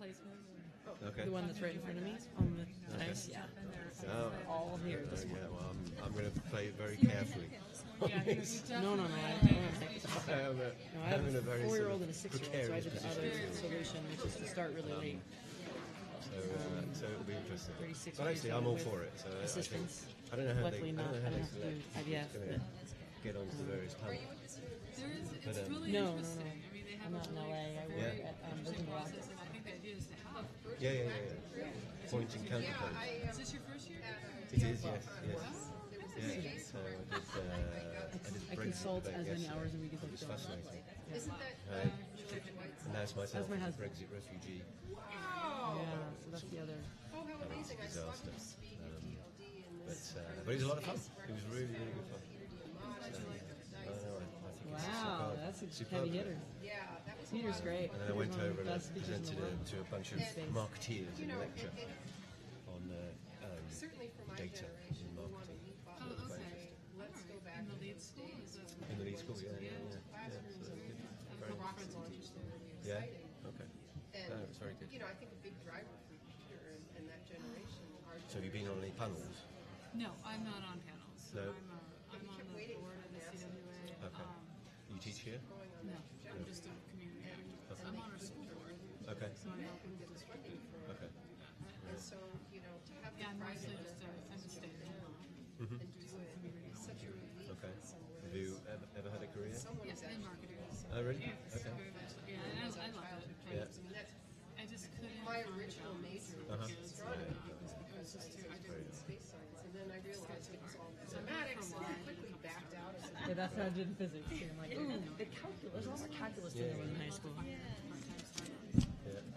placement. Okay. The one that's right in front of me on the nice, yeah. Oh. All here at this point. Yeah, well, I'm going to play it very carefully. No, I don't think so. I have I'm in a a very 4-year-old sort and a of 6-year-old, so I did the other precarious solution, which is to start really late. So it'll be interesting. 36 But actually, I'm all for it. So assistance. I don't know how Luckily they, not. I don't know how they I don't have to do select IVF, who's going but to get onto the various panels. It's really no. interesting. I mean, they have I'm not in LA. I work at interesting Boulder. process, and I think the idea is to have. Yeah. Point and counterpoint. Is this your first year? It is, yes. Yeah, so I I consult as many hours a week as I It was can. fascinating. And that's myself, That's my a husband. Brexit refugee. Yeah, so that's the other. That was a disaster. But it was a lot of fun. It was really, really good fun. So, I think Wow, it's that's a superb. heavy hitter. Peter's great. And then I went He's one of over the and I best speakers in the presented world. to a bunch of marketeers in a lecture on data in marketing. Oh, okay. In the lead school? Is that In the lead school, yeah. So that was good. Very conference is interesting? Yeah, okay. No, it was very good. I think a big driver for Peter and that generation are So have you been on any panels? No, I'm not on panels. So No. I'm on the board of the CWA. Okay. You teach here? No, I'm just a community. I'm on our school board, Okay. so I'm helping the district. Okay. and so to have Yeah, I'm the mostly private just I'm a state. and do it is such a relief. Okay. Have you ever had a career? Yes, in marketing. Oh, really? Yes, Okay. very much. Yeah, and I love it. Yeah. I just couldn't. My find the original balance major with Uh-huh. kids. It was just too. I didn't. Space science, and then I realized it was all mathematics, and I quickly backed out. I said, Yeah, that's how I did in physics. Too. I'm like, ooh, the calculus. All the calculus thing I was in high school.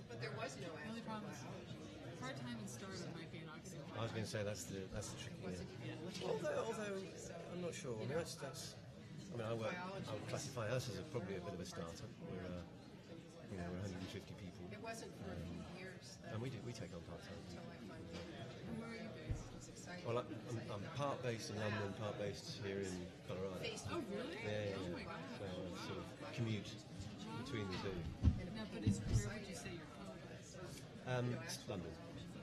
but there was no The only problem is part-time and startup might be an oxymoron. I was going to say that's the tricky one. Although I'm not sure. I mean, that's. I mean, I would classify us as probably a bit of a startup. We're we're 150 people, it wasn't for a few years that and we take on part-time people. I finally And where are you based? was excited. Well, I'm part based in London, part based here in Colorado. Oh, really? Yeah. Oh my God. So I sort of commute between the two. No, but where would you say you're from? London.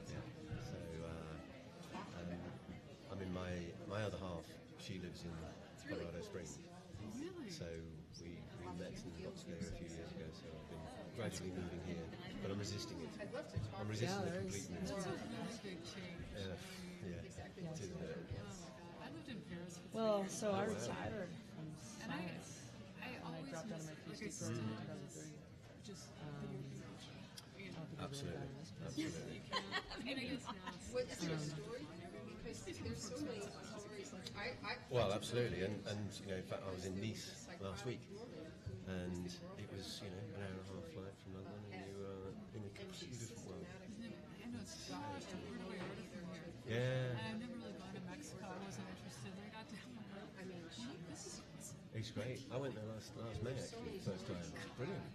Yeah. So I mean, my other half, she lives in Colorado Springs. Really? So we met and got together a few years ago. So I've been gradually moving here, but I'm resisting it. I'm resisting the complete move. That's a really big change. Yeah. It is a bit. I lived in Paris for 3 Well, years. so I retired from And I science. always dropped out of my miss, PhD like, program in I 2003. just Absolutely. And I guess now it's What's your story? Because there's so many stories. Like I Well, absolutely, and in fact, I was in Nice last week, and it was an hour and a half flight from London, and you were in a completely different world. I know it's so much different way harder from here. Yeah, And I've never really gone to Mexico. I wasn't interested. I got to. I mean, this is it's great. I went there last May actually, first time. Brilliant.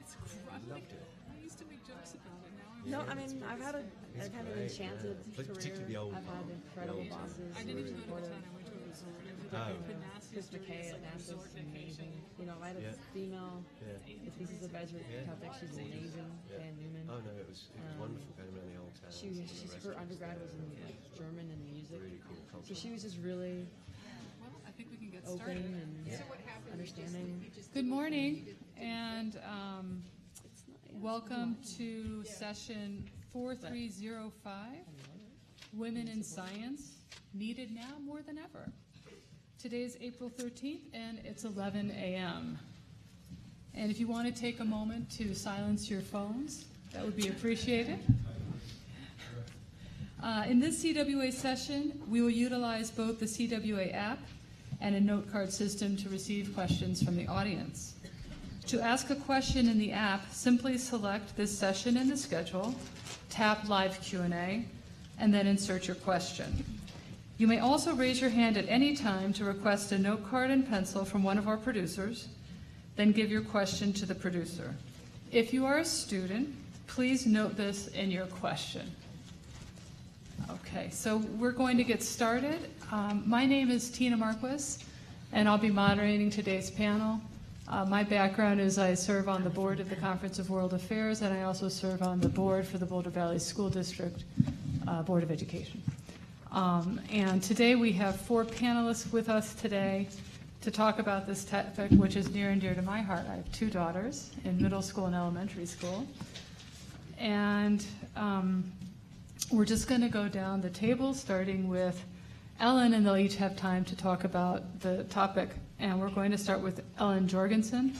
I loved it. I used to make jokes about it. Now I'm. No, I mean, I've had an great, enchanted yeah. career. Particularly the old I've had part. incredible The old bosses. I didn't even go to supportive. Bhutan. I went to a resort. I Oh. did the nastiest, Chris McKay dirtiest, at like, NASA's resort vacation. amazing. I had a Yeah. female Yeah. thesis advisor at Caltech. She's amazing. Yeah. Dan Newman. Oh no, it was wonderful going around the old town. Her undergrad was in like German and music. Really cool culture. So she was just really Well, I think we can get open started. and understanding. Good morning, and welcome to session 4305, Women in Science, Needed Now More Than Ever. Today is April 13th, and it's 11 a.m. And if you want to take a moment to silence your phones, that would be appreciated. In this CWA session, we will utilize both the CWA app and a note card system to receive questions from the audience. To ask a question in the app, simply select this session in the schedule, tap Live Q&A, and then insert your question. You may also raise your hand at any time to request a note card and pencil from one of our producers, then give your question to the producer. If you are a student, please note this in your question. Okay, so we're going to get started. My name is Tina Marquis, and I'll be moderating today's panel. My background is I serve on the board of the Conference of World Affairs, and I also serve on the board for the Boulder Valley School District Board of Education. And today we have 4 panelists with us today to talk about this topic, which is near and dear to my heart. I have 2 daughters in middle school and elementary school. And we're just going to go down the table, starting with Ellen, and they'll each have time to talk about the topic. And we're going to start with Ellen Jorgensen.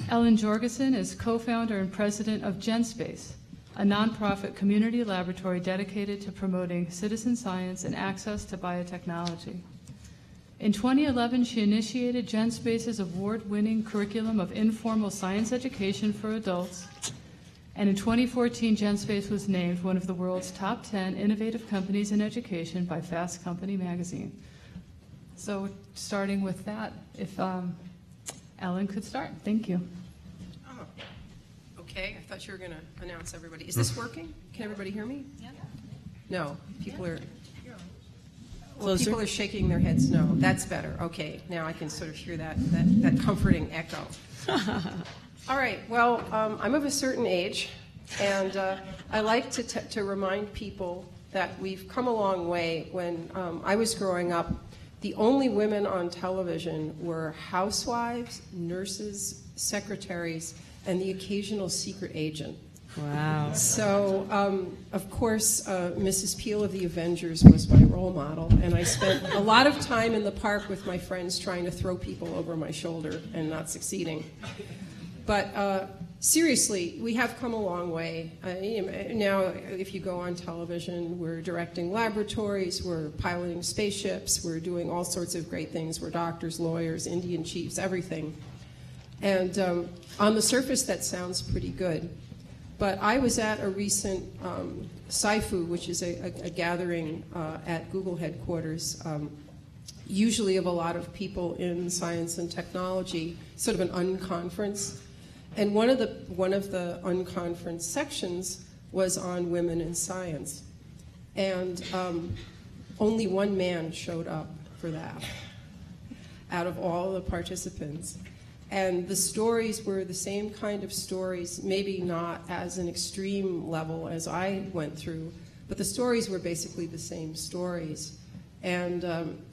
Ellen Jorgensen is co-founder and president of GenSpace, a nonprofit community laboratory dedicated to promoting citizen science and access to biotechnology. In 2011, she initiated GenSpace's award-winning curriculum of informal science education for adults. And in 2014, GenSpace was named one of the world's top 10 innovative companies in education by Fast Company magazine. So starting with that, if Ellen could start. Thank you. Oh, okay. I thought you were going to announce everybody. Is this working? Can everybody hear me? Yeah. No. People are... Well, people are shaking their heads no. That's better. Okay. Now I can sort of hear that comforting echo. All right. Well, I'm of a certain age, and I like to remind people that we've come a long way. When I was growing up, the only women on television were housewives, nurses, secretaries, and the occasional secret agent. Wow. So, of course, Mrs. Peel of the Avengers was my role model, and I spent a lot of time in the park with my friends trying to throw people over my shoulder and not succeeding. But seriously, we have come a long way. Now, if you go on television, we're directing laboratories, we're piloting spaceships, we're doing all sorts of great things. We're doctors, lawyers, Indian chiefs, everything. And on the surface, that sounds pretty good. But I was at a recent SciFu, which is a gathering at Google headquarters, usually of a lot of people in science and technology, sort of an unconference. And one of the unconference sections was on women in science. And only one man showed up for that out of all the participants. And the stories were the same kind of stories, maybe not as an extreme level as I went through, but the stories were basically the same stories. And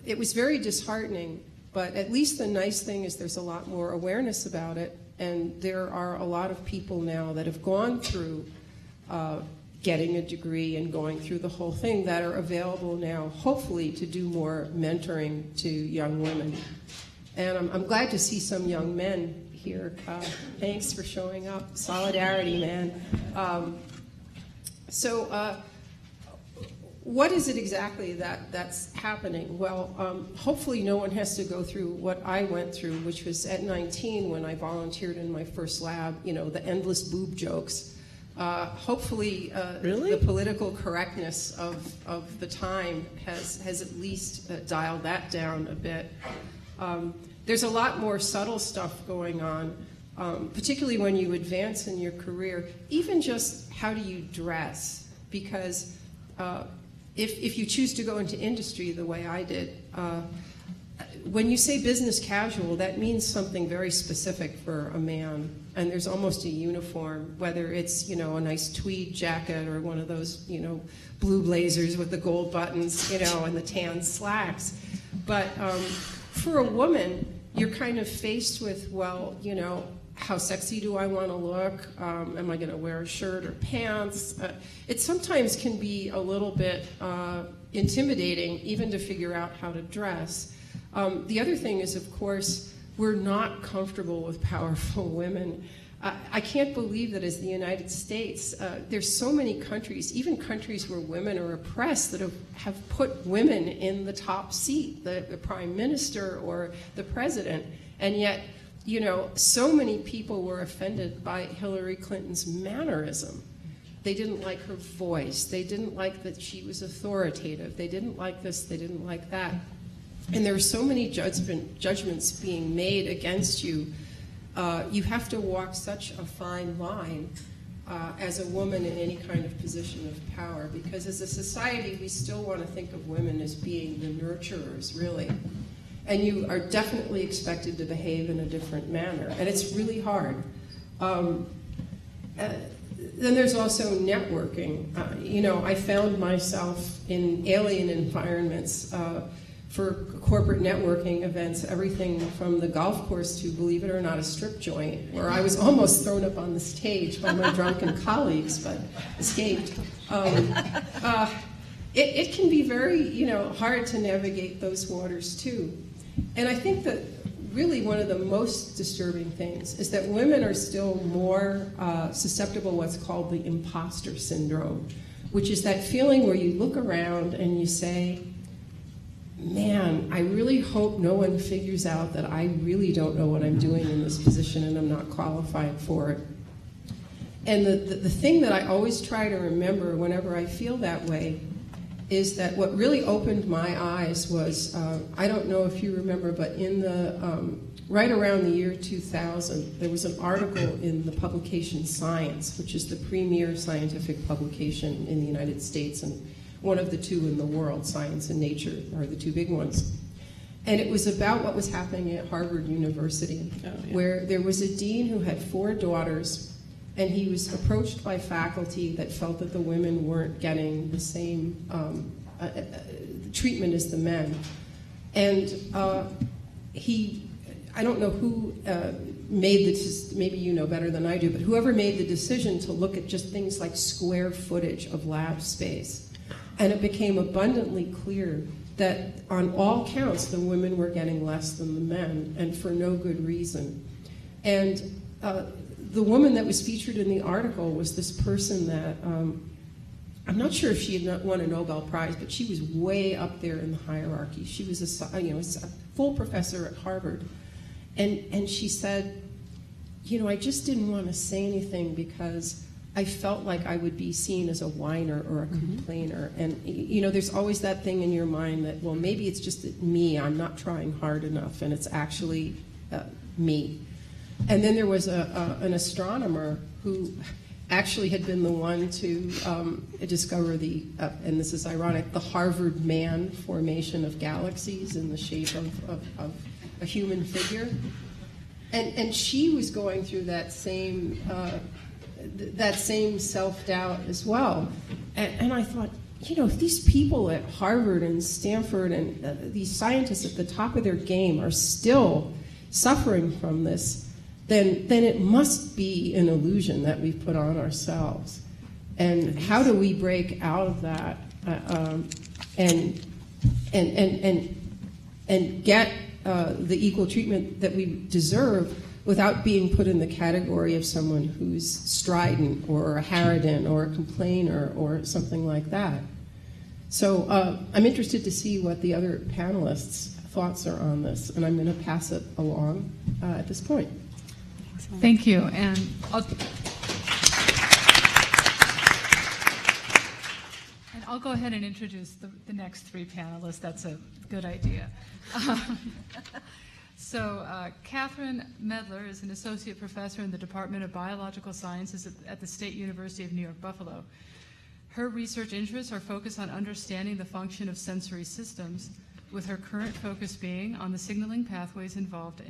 it was very disheartening, but at least the nice thing is there's a lot more awareness about it, and there are a lot of people now that have gone through getting a degree and going through the whole thing that are available now, hopefully, to do more mentoring to young women. And I'm glad to see some young men here. Thanks for showing up. Solidarity, man. What is it exactly that's happening? Well, hopefully no one has to go through what I went through, which was at 19 when I volunteered in my first lab, the endless boob jokes. Hopefully Really? the political correctness of the time has at least dialed that down a bit. There's a lot more subtle stuff going on, particularly when you advance in your career, even just how do you dress, because if you choose to go into industry the way I did, when you say business casual, that means something very specific for a man, and there's almost a uniform, whether it's a nice tweed jacket or one of those blue blazers with the gold buttons, and the tan slacks. But for a woman, you're kind of faced with, well, how sexy do I want to look? Am I going to wear a shirt or pants? It sometimes can be a little bit intimidating even to figure out how to dress. The other thing is, of course, we're not comfortable with powerful women. I can't believe that as the United States, there's so many countries, even countries where women are oppressed, that have put women in the top seat, the prime minister or the president, and yet, so many people were offended by Hillary Clinton's mannerism. They didn't like her voice. They didn't like that she was authoritative. They didn't like this. They didn't like that. And there are so many judgments being made against you. You have to walk such a fine line as a woman in any kind of position of power, because as a society, we still want to think of women as being the nurturers, really. and you are definitely expected to behave in a different manner, and it's really hard. Then there's also networking. I found myself in alien environments for corporate networking events, everything from the golf course to, believe it or not, a strip joint, where I was almost thrown up on the stage by my drunken colleagues, but escaped. It can be very, hard to navigate those waters too. And I think that really one of the most disturbing things is that women are still more susceptible to what's called the imposter syndrome, which is that feeling where you look around and you say, man, I really hope no one figures out that I really don't know what I'm doing in this position and I'm not qualified for it. And the thing that I always try to remember whenever I feel that way is that what really opened my eyes was, I don't know if you remember, but in the right around the year 2000, there was an article in the publication Science, which is the premier scientific publication in the United States and one of the two in the world. Science and Nature are the two big ones. And it was about what was happening at Harvard University, where there was a dean who had 4 daughters, and he was approached by faculty that felt that the women weren't getting the same treatment as the men. And I don't know who made the, maybe you know better than I do, but whoever made the decision to look at just things like square footage of lab space. And it became abundantly clear that on all counts, the women were getting less than the men, and for no good reason. And the woman that was featured in the article was this person that, I'm not sure if she had won a Nobel Prize, but she was way up there in the hierarchy. She was a full professor at Harvard. And she said, I just didn't want to say anything because I felt like I would be seen as a whiner or a complainer. And, there's always that thing in your mind that, well, maybe it's just me, I'm not trying hard enough, and it's actually me. And then there was an astronomer who actually had been the one to discover the, and this is ironic, the Harvard man formation of galaxies in the shape of a human figure. And she was going through that same self-doubt as well. And I thought, if these people at Harvard and Stanford and these scientists at the top of their game are still suffering from this, then it must be an illusion that we've put on ourselves. And how do we break out of that and get the equal treatment that we deserve without being put in the category of someone who's strident or a harridan or a complainer or something like that? So I'm interested to see what the other panelists' thoughts are on this, and I'm going to pass it along at this point. Thank you. And I'll go ahead and introduce the next 3 panelists. That's a good idea. So Catherine Medler is an associate professor in the Department of Biological Sciences at the State University of New York, Buffalo. Her research interests are focused on understanding the function of sensory systems, with her current focus being on the signaling pathways involved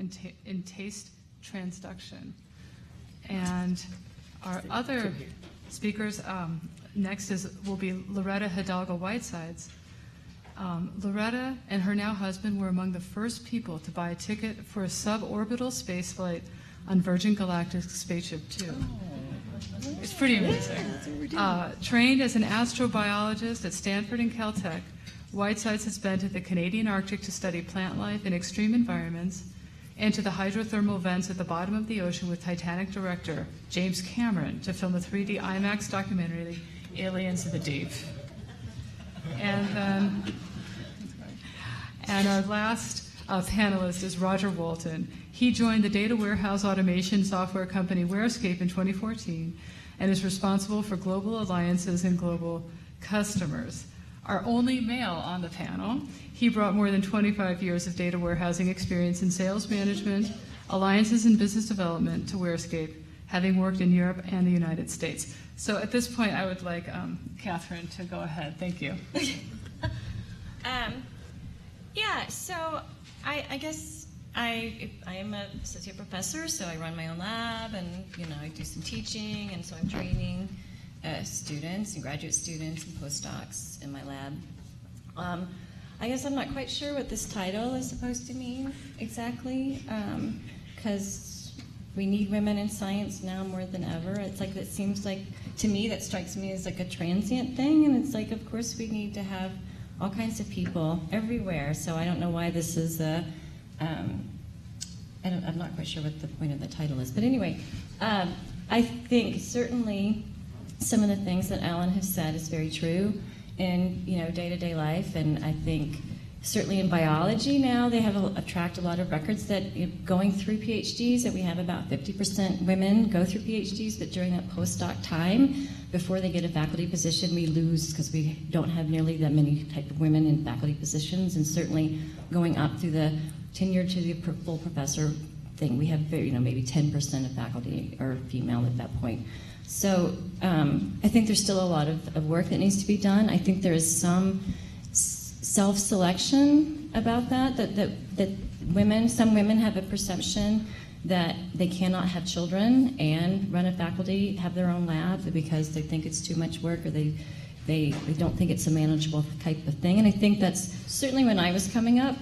in taste transduction. And our other speakers, next will be Loretta Hidalgo-Whitesides. Loretta and her now husband were among the first people to buy a ticket for a suborbital space flight on Virgin Galactic Spaceship 2. It's pretty amazing. Trained as an astrobiologist at Stanford and Caltech, Whitesides has been to the Canadian Arctic to study plant life in extreme environments and to the hydrothermal vents at the bottom of the ocean with Titanic director James Cameron to film the 3D IMAX documentary Aliens in the Deep. And our last panelist is Roger Walton. He joined the data warehouse automation software company Warescape in 2014 and is responsible for global alliances and global customers. Our only male on the panel, he brought more than 25 years of data warehousing experience in sales management, alliances, and business development to Warescape, having worked in Europe and the United States. So at this point, I would like Catherine to go ahead. Thank you. Yeah, so I guess I am an associate professor, so I run my own lab, and I do some teaching, and so I'm training students and graduate students and postdocs in my lab. I guess I'm not quite sure what this title is supposed to mean exactly, because we need women in science now more than ever. It's like, it seems like, to me, that strikes me as like a transient thing, and it's like, of course we need to have all kinds of people everywhere, so I don't know why this is I'm not quite sure what the point of the title is, but anyway, I think certainly some of the things that Alan has said is very true in day-to-day life, and I think certainly in biology now they have attract a lot of records that going through PhDs, that we have about 50% women go through PhDs, but during that postdoc time before they get a faculty position, we lose because we don't have nearly that many type of women in faculty positions, and certainly going up through the tenure to the full professor thing, we have maybe 10% of faculty are female at that point. So I think there's still a lot of work that needs to be done. I think there is some self-selection about that some women have a perception that they cannot have children and run a faculty, have their own lab, because they think it's too much work, or they don't think it's a manageable type of thing. And I think that's certainly when I was coming up,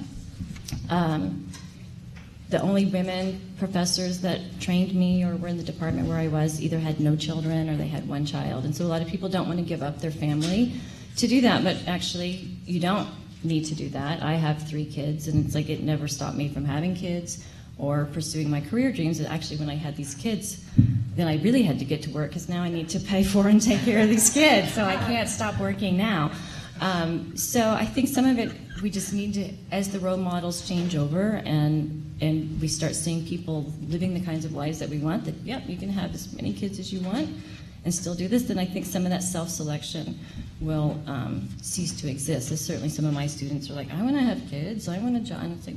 the only women professors that trained me or were in the department where I was either had no children or they had one child. And so a lot of people don't want to give up their family to do that, but actually you don't need to do that. I have 3 kids, and it's like it never stopped me from having kids or pursuing my career dreams. And actually when I had these kids, then I really had to get to work, because now I need to pay for and take care of these kids, so I can't stop working now. So I think some of it, we just need to, as the role models change over and we start seeing people living the kinds of lives that we want, that, yep, you can have as many kids as you want and still do this, then I think some of that self-selection will cease to exist. As certainly some of my students are like, I want to have kids, I want a job. And it's like,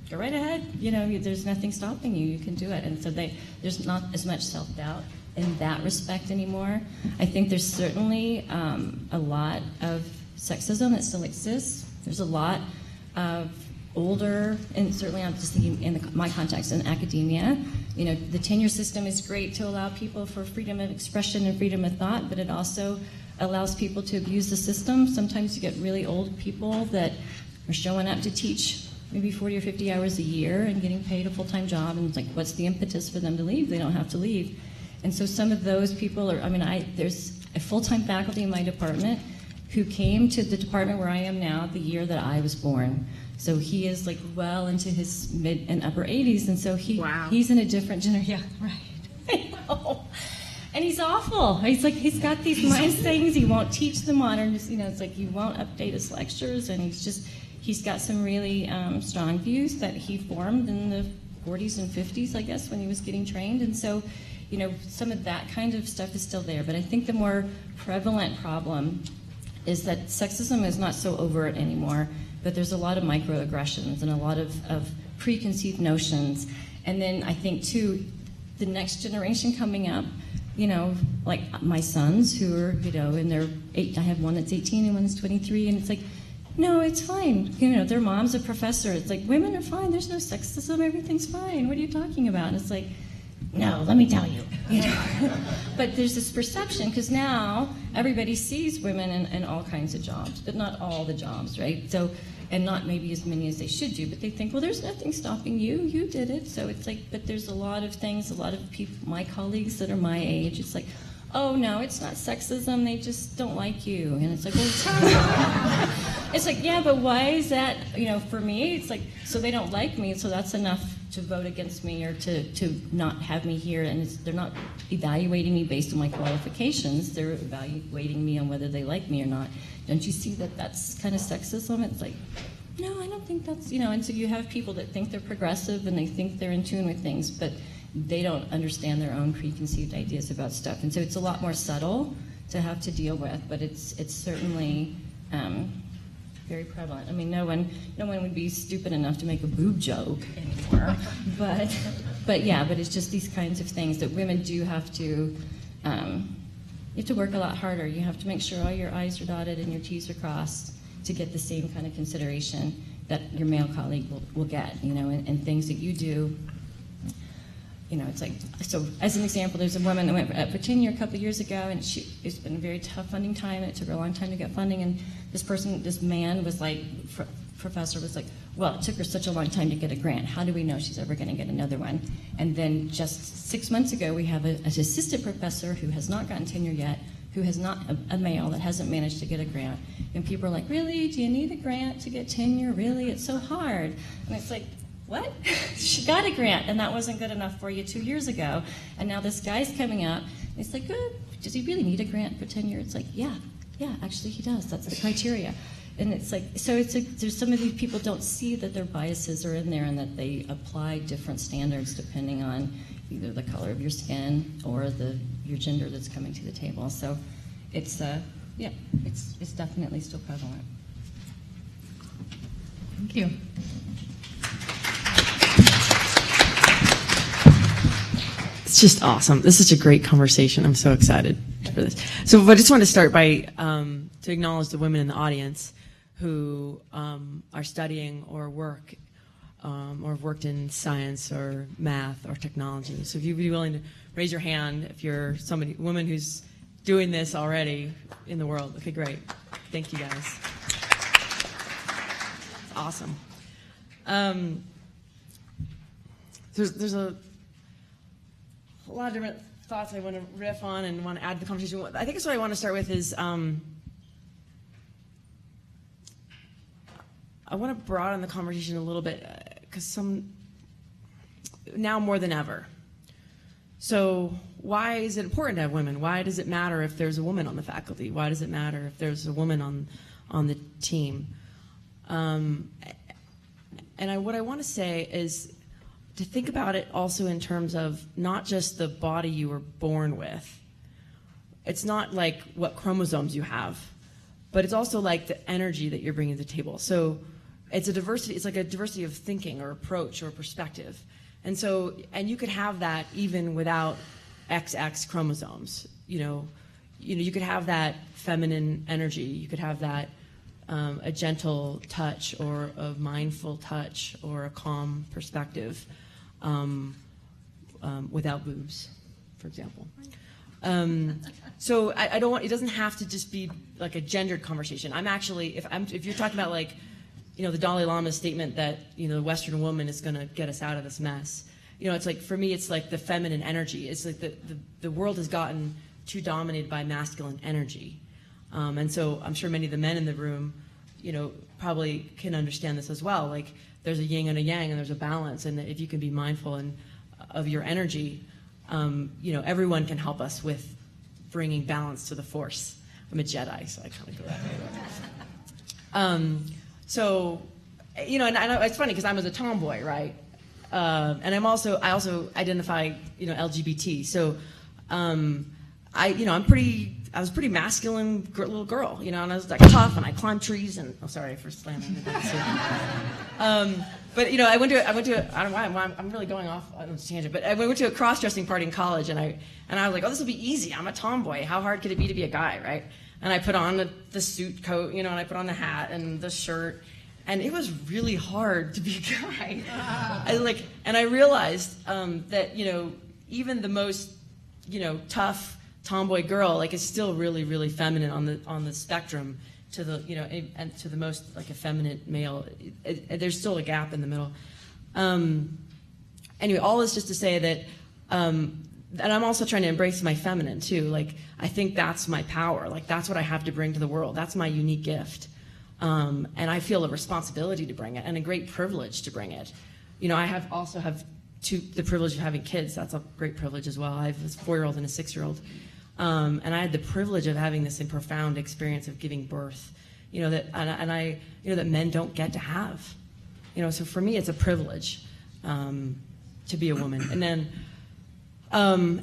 go right ahead. There's nothing stopping you. You can do it. And so there's not as much self-doubt in that respect anymore. I think there's certainly a lot of sexism that still exists. There's a lot of older, and certainly I'm just thinking in my context in academia, the tenure system is great to allow people for freedom of expression and freedom of thought, but it also allows people to abuse the system. Sometimes you get really old people that are showing up to teach maybe 40 or 50 hours a year and getting paid a full-time job, and it's like, what's the impetus for them to leave? They don't have to leave. And so some of those people are, there's a full-time faculty in my department who came to the department where I am now the year that I was born. So he is like well into his mid and upper 80s, and so he's in a different generation. Yeah, right. I know. And he's awful. He's got these nice things. He won't teach the modern, it's like he won't update his lectures, and he's got some really strong views that he formed in the 40s and 50s, I guess, when he was getting trained. And so, some of that kind of stuff is still there. But I think the more prevalent problem is that sexism is not so overt anymore, but there's a lot of microaggressions and a lot of preconceived notions. And then I think, too, the next generation coming up, like my sons who are, in their I have one that's 18 and one that's 23, and it's like, no, it's fine. Their mom's a professor. It's like, women are fine. There's no sexism. Everything's fine. What are you talking about? And it's like, no, let me tell you. But there's this perception, because now everybody sees women in all kinds of jobs, but not all the jobs, right? So, and not maybe as many as they should do, but they think, well, there's nothing stopping you. You did it. So it's like, but there's a lot of things, a lot of people, my colleagues that are my age, it's like, oh, no, it's not sexism, they just don't like you. And it's like, well, it's like, yeah, but why is that, for me, it's like, so they don't like me, so that's enough to vote against me or to not have me here. And they're not evaluating me based on my qualifications, they're evaluating me on whether they like me or not. Don't you see that that's kind of sexism? It's like, no, I don't think that's, and so you have people that think they're progressive and they think they're in tune with things, but they don't understand their own preconceived ideas about stuff. And so it's a lot more subtle to have to deal with, but it's certainly very prevalent. No one would be stupid enough to make a boob joke anymore. but it's just these kinds of things that women do have to, you have to work a lot harder. You have to make sure all your I's are dotted and your T's are crossed to get the same kind of consideration. that your male colleague will get, and things that you do. It's like, so as an example, there's a woman that went for tenure a couple of years ago, and it's been a very tough funding time, and it took her a long time to get funding, and this man was like, professor was like, well, it took her such a long time to get a grant. How do we know she's ever going to get another one? And then just 6 months ago, we have an assistant professor who has not gotten tenure yet, who has not, a male that hasn't managed to get a grant. And people are like, really? Do you need a grant to get tenure? Really? It's so hard. And it's like, what? She got a grant, and that wasn't good enough for you 2 years ago. And now this guy's coming up, and it's like, good. Does he really need a grant for tenure? It's like, yeah, actually he does. That's the criteria. And it's like, so there's some of these people don't see that their biases are in there and that they apply different standards depending on either the color of your skin or your gender that's coming to the table. So it's definitely still prevalent. Thank you. It's just awesome. This is such a great conversation. I'm so excited for this. So I just want to start by to acknowledge the women in the audience who are studying or work or have worked in science or math or technology. So if you'd be willing to raise your hand if you're woman who's doing this already in the world. Okay, great. Thank you guys. It's awesome. There's a lot of different thoughts I want to riff on and want to add to the conversation. I think that's what I want to start with is I want to broaden the conversation a little bit because now more than ever. So why is it important to have women? Why does it matter if there's a woman on the faculty? Why does it matter if there's a woman on the team? What I want to say is to think about it also in terms of not just the body you were born with. It's not like what chromosomes you have, but it's also like the energy that you're bringing to the table. So it's a diversity. It's like a diversity of thinking or approach or perspective. And you could have that even without XX chromosomes. You could have that feminine energy. You could have that a gentle touch or a mindful touch or a calm perspective without boobs, for example. So I don't want. It doesn't have to just be like a gendered conversation. If you're talking about like, the Dalai Lama's statement that, the Western woman is going to get us out of this mess. It's like, for me, it's like the feminine energy. It's like the world has gotten too dominated by masculine energy. And so I'm sure many of the men in the room, probably can understand this as well. Like there's a yin and a yang and there's a balance. And if you can be mindful of your energy, everyone can help us with bringing balance to the force. I'm a Jedi, so I kind of go that way. And it's funny because I'm as a tomboy, right? And I also identify, LGBT. So, I was pretty masculine little girl, and I was like tough and I climbed trees and, oh, sorry for slamming. But I went to I don't know why I'm really going off on a tangent, but I went to a cross-dressing party in college and I was like, oh, this will be easy. I'm a tomboy. How hard could it be to be a guy, right? And I put on the suit coat, and I put on the hat and the shirt, and it was really hard to be a guy. And I realized that even the most tough tomboy girl is still really, really feminine on the spectrum to the and to the most effeminate male. There's still a gap in the middle. Anyway, all this just to say that. And I'm also trying to embrace my feminine too. I think that's my power. That's what I have to bring to the world. That's my unique gift. And I feel a responsibility to bring it and a great privilege to bring it. I also have the privilege of having kids. That's a great privilege as well. I have a 4-year-old and a 6-year-old. And I had the privilege of having this profound experience of giving birth, that men don't get to have. So for me, it's a privilege to be a woman. And then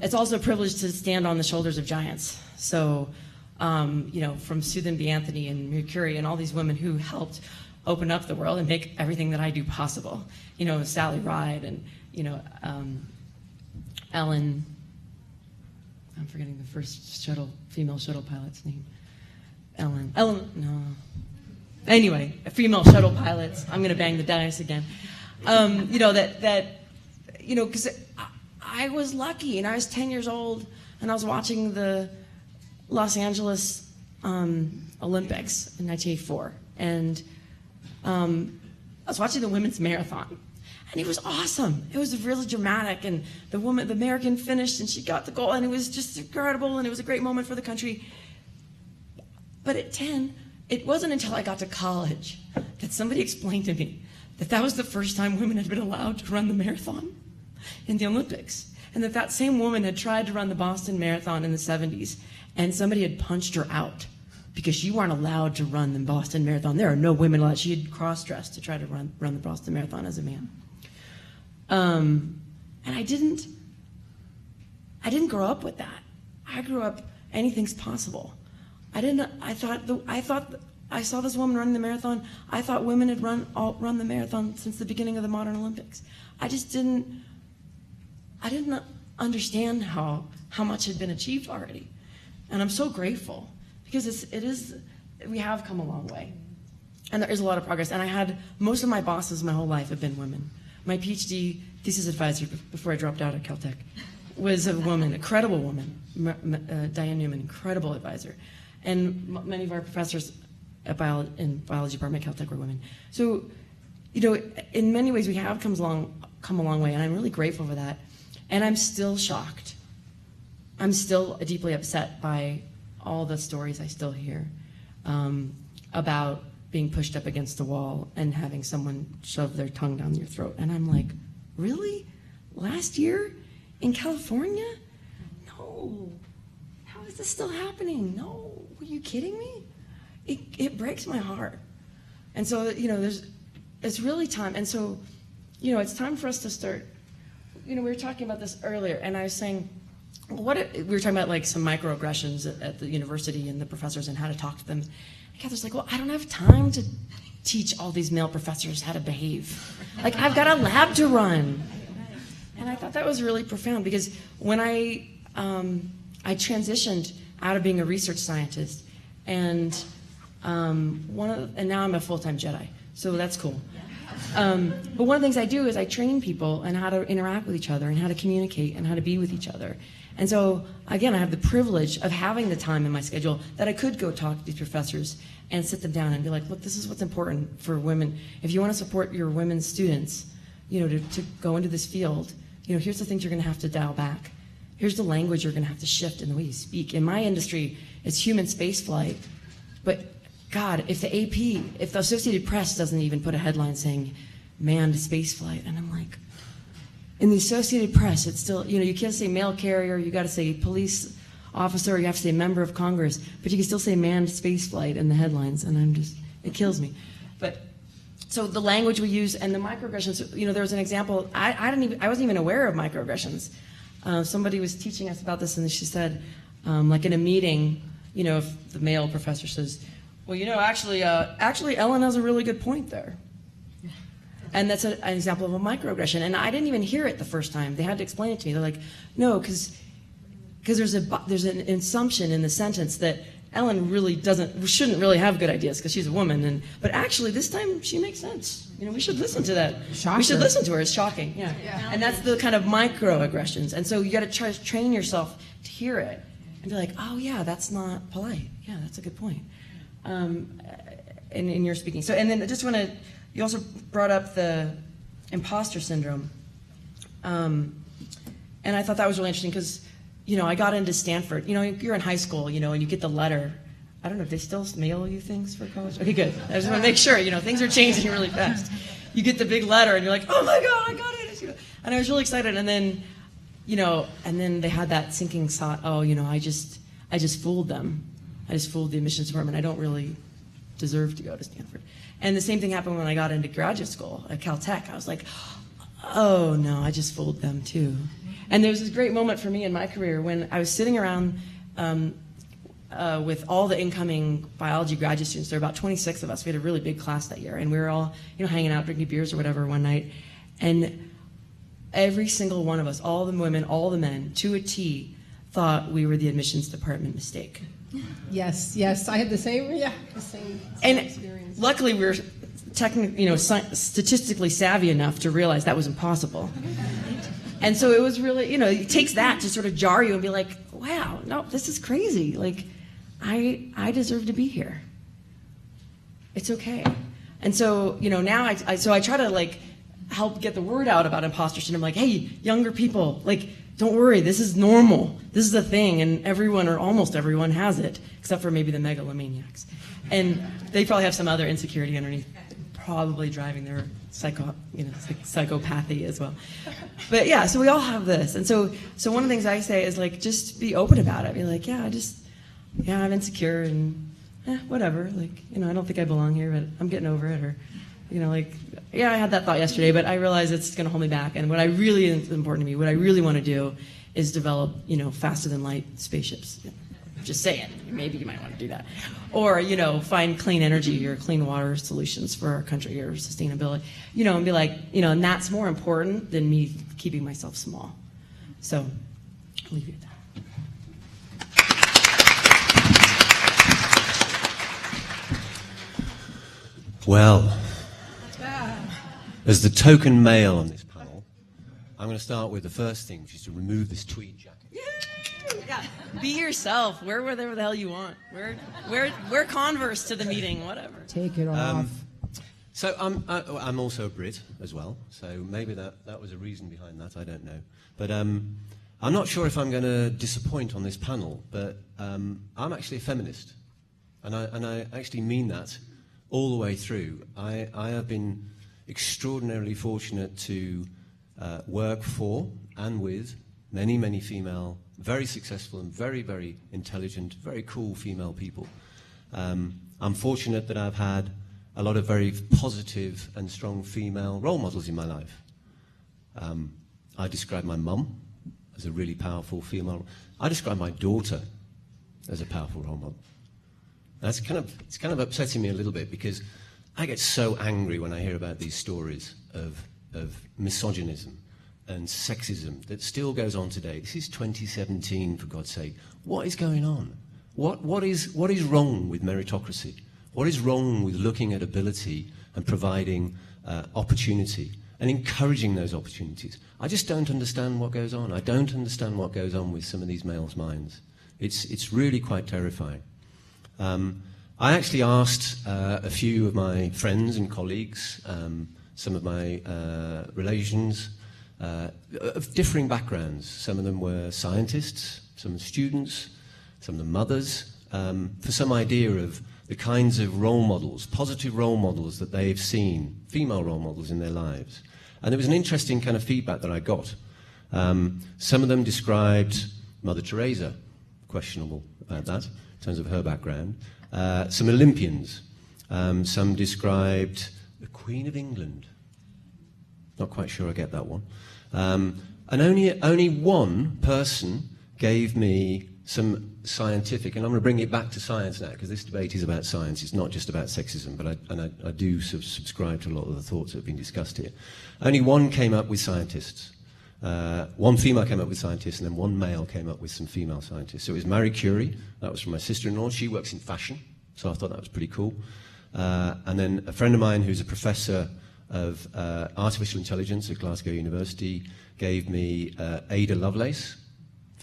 it's also a privilege to stand on the shoulders of giants. So, from Susan B. Anthony and Marie Curie and all these women who helped open up the world and make everything that I do possible. Sally Ride and, Ellen, I'm forgetting the first female shuttle pilot's name. Ellen, no. Anyway, female shuttle pilots. I'm going to bang the dice again. You know, because I was lucky, and I was 10 years old, and I was watching the Los Angeles Olympics in 1984, and I was watching the women's marathon, and it was awesome. It was really dramatic, and the American finished, and she got the goal, and it was just incredible, and it was a great moment for the country. But at 10, it wasn't until I got to college that somebody explained to me that was the first time women had been allowed to run the marathon in the Olympics, and that same woman had tried to run the Boston Marathon in the 70s, and somebody had punched her out because you weren't allowed to run the Boston Marathon. There are no women allowed. She had cross-dressed to try to run the Boston Marathon as a man. And I didn't grow up with that. I grew up, anything's possible. I saw this woman running the marathon. I thought women had run the marathon since the beginning of the modern Olympics. I didn't understand how much had been achieved already. And I'm so grateful because we have come a long way. And there is a lot of progress. And most of my bosses my whole life have been women. My PhD thesis advisor before I dropped out at Caltech was a woman, a credible woman, Diane Newman, incredible advisor. And many of our professors in biology department at Caltech were women. So, you know, in many ways we have come a long way, and I'm really grateful for that. And I'm still shocked. I'm still deeply upset by all the stories I still hear about being pushed up against the wall and having someone shove their tongue down your throat. And I'm like, really? Last year in California? No. How is this still happening? No. Are you kidding me? It breaks my heart. And so, you know, it's really time. And so, you know, it's time for us to start. You know, we were talking about this earlier, and I was saying, we were talking about like some microaggressions at the university and the professors and how to talk to them. And Catherine's like, well, I don't have time to teach all these male professors how to behave. Like, I've got a lab to run. And I thought that was really profound because when I transitioned out of being a research scientist, and now I'm a full-time Jedi, so that's cool. But one of the things I do is I train people on how to interact with each other and how to communicate and how to be with each other. And so, again, I have the privilege of having the time in my schedule that I could go talk to these professors and sit them down and be like, look, this is what's important for women. If you want to support your women students, you know, to go into this field, you know, here's the things you're going to have to dial back. Here's the language you're going to have to shift in the way you speak. In my industry, it's human spaceflight. But God, if the Associated Press doesn't even put a headline saying manned spaceflight, and I'm like, in the Associated Press, it's still, you know, you can't say mail carrier, you got to say police officer, you have to say member of Congress, but you can still say manned spaceflight in the headlines, and it kills me. But so the language we use and the microaggressions, you know, there was an example. I wasn't even aware of microaggressions. Somebody was teaching us about this, and she said, like in a meeting, you know, if the male professor says, well, you know, actually, Ellen has a really good point there. And that's an example of a microaggression. And I didn't even hear it the first time. They had to explain it to me. They're like, no, because there's an assumption in the sentence that Ellen shouldn't really have good ideas because she's a woman. But actually, this time she makes sense. You know, we should listen to that. Shocker. We should listen to her. It's shocking. Yeah. And that's the kind of microaggressions. And so you got to try to train yourself to hear it and be like, oh yeah, that's not polite. Yeah, that's a good point. In your speaking. So, and then I just want to. You also brought up the imposter syndrome. And I thought that was really interesting because, you know, I got into Stanford. You know, you're in high school, you know, and you get the letter. I don't know, if they still mail you things for college? Okay, good. I just want to make sure, you know, things are changing really fast. You get the big letter and you're like, oh my God, I got it. And I was really excited. And then, you know, and then they had that sinking thought, oh, you know, I just fooled them. I just fooled the admissions department. I don't really deserve to go to Stanford. And the same thing happened when I got into graduate school at Caltech. I was like, oh no, I just fooled them too. And there was this great moment for me in my career when I was sitting around with all the incoming biology graduate students. There were about 26 of us. We had a really big class that year, and we were all, you know, hanging out, drinking beers or whatever one night. And every single one of us, all the women, all the men, to a T, thought we were the admissions department mistake. Yes, I had the same And experience. luckily, we were statistically savvy enough to realize that was impossible. And so it was really, it takes that to sort of jar you and be like, wow, no, this is crazy. Like, I deserve to be here. It's okay. And so, now I try to like help get the word out about imposter syndrome. Like, hey, younger people, like, don't worry, this is normal. This is a thing, and everyone or almost everyone has it, except for maybe the megalomaniacs. And they probably have some other insecurity underneath, probably driving their psychopathy as well. But yeah, so we all have this. And so one of the things I say is like, just be open about it. Be like, I'm insecure and whatever. Like, I don't think I belong here, but I'm getting over it. Or, I had that thought yesterday, but I realize it's going to hold me back. And what I really is important to me, what I really want to do is develop, faster than light spaceships. Just saying, maybe you might want to do that. Or, find clean energy or clean water solutions for our country or sustainability, and be like, and that's more important than me keeping myself small. So, I'll leave you at that. Well, as the token male on this panel, I'm going to start with the first thing, which is to remove this tweed jacket. Yeah, be yourself. Wear whatever the hell you want. Wear Converse to the meeting, whatever. Take it off. So I'm also a Brit as well, so maybe that was a reason behind that, I don't know. But I'm not sure if I'm going to disappoint on this panel, but I'm actually a feminist. And I actually mean that all the way through. I have been extraordinarily fortunate to work for and with many, many female, very successful and very, very intelligent, very cool female people. I'm fortunate that I've had a lot of very positive and strong female role models in my life. I describe my mum as a really powerful female. I describe my daughter as a powerful role model. It's kind of upsetting me a little bit because I get so angry when I hear about these stories of misogynism and sexism that still goes on today. This is 2017, for God's sake. What is going on? What is wrong with meritocracy? What is wrong with looking at ability and providing opportunity and encouraging those opportunities? I just don't understand what goes on. I don't understand what goes on with some of these males' minds. It's really quite terrifying. I actually asked a few of my friends and colleagues, some of my relations, of differing backgrounds. Some of them were scientists, some students, some of them mothers, for some idea of the kinds of role models, positive role models that they've seen, female role models in their lives. And there was an interesting kind of feedback that I got. Some of them described Mother Teresa, questionable about that in terms of her background. Some Olympians. Some described the Queen of England. Not quite sure I get that one. And only one person gave me some scientific, and I'm going to bring it back to science now, because this debate is about science. It's not just about sexism, but I do subscribe to a lot of the thoughts that have been discussed here. Only one came up with scientists. One female came up with scientists, and then one male came up with some female scientists. So it was Marie Curie. That was from my sister-in-law. She works in fashion, so I thought that was pretty cool. And then a friend of mine who's a professor of artificial intelligence at Glasgow University gave me Ada Lovelace.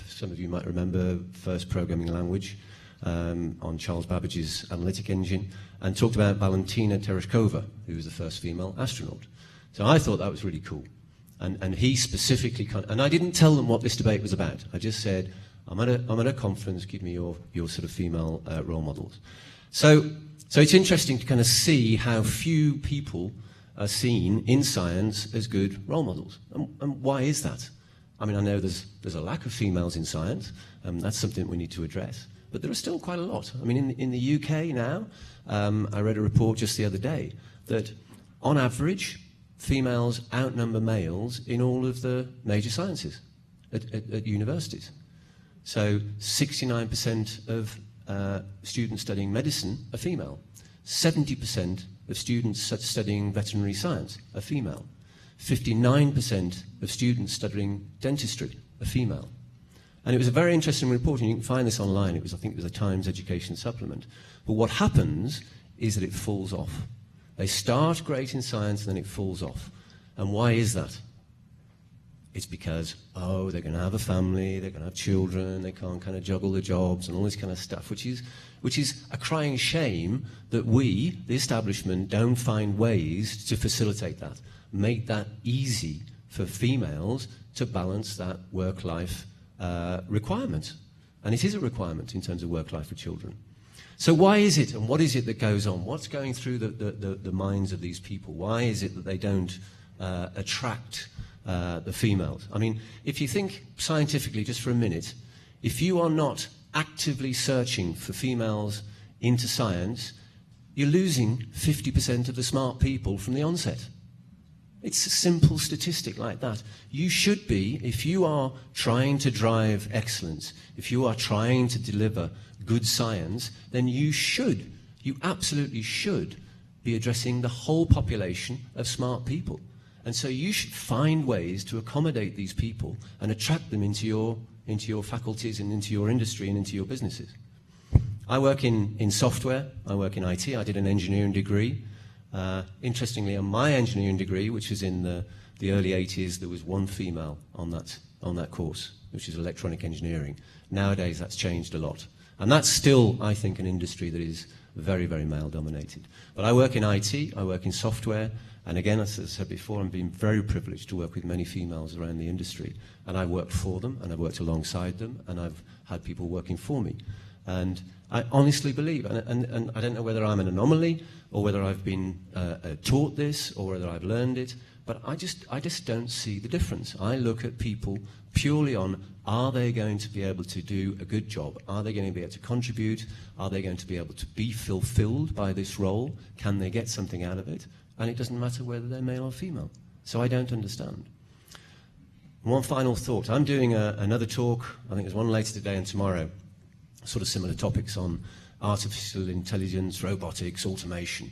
Some of you might remember, first programming language on Charles Babbage's analytic engine, and talked about Valentina Tereshkova, who was the first female astronaut. So I thought that was really cool. And he specifically, and I didn't tell them what this debate was about. I just said, I'm at a conference, give me your sort of female role models. So it's interesting to kind of see how few people are seen in science as good role models. And why is that? I mean, I know there's a lack of females in science, that's something that we need to address. But there are still quite a lot. I mean, in the UK now, I read a report just the other day that on average, females outnumber males in all of the major sciences at universities. So 69% of students studying medicine are female. 70% of students studying veterinary science are female. 59% of students studying dentistry are female. And it was a very interesting report, and you can find this online. I think it was a Times Education supplement. But what happens is that it falls off. They start great in science, and then it falls off. And why is that? It's because, they're going to have a family, they're going to have children, they can't kind of juggle the jobs and all this kind of stuff, which is a crying shame that we, the establishment, don't find ways to facilitate that, make that easy for females to balance that work-life requirement. And it is a requirement in terms of work-life for children. So why is it, and what is it that goes on? What's going through the minds of these people? Why is it that they don't attract the females? I mean, if you think scientifically just for a minute, if you are not actively searching for females into science, you're losing 50% of the smart people from the onset. It's a simple statistic like that. You should be, if you are trying to drive excellence, if you are trying to deliver good science, then you absolutely should be addressing the whole population of smart people. And so you should find ways to accommodate these people and attract them into your faculties and into your industry and into your businesses. I work in software, I work in IT, I did an engineering degree. Interestingly, on my engineering degree, which was in the early 80s, there was one female on that course, which is electronic engineering. Nowadays, that's changed a lot. And that's still, I think, an industry that is very, very male-dominated. But I work in IT, I work in software, and again, as I said before, I'm being very privileged to work with many females around the industry. And I work for them, and I've worked alongside them, and I've had people working for me. And I honestly believe, and I don't know whether I'm an anomaly, or whether I've been taught this, or whether I've learned it, but I just don't see the difference. I look at people purely on, are they going to be able to do a good job? Are they going to be able to contribute? Are they going to be able to be fulfilled by this role? Can they get something out of it? And it doesn't matter whether they're male or female. So I don't understand. One final thought. I'm doing another talk, I think there's one later today and tomorrow, sort of similar topics on artificial intelligence, robotics, automation.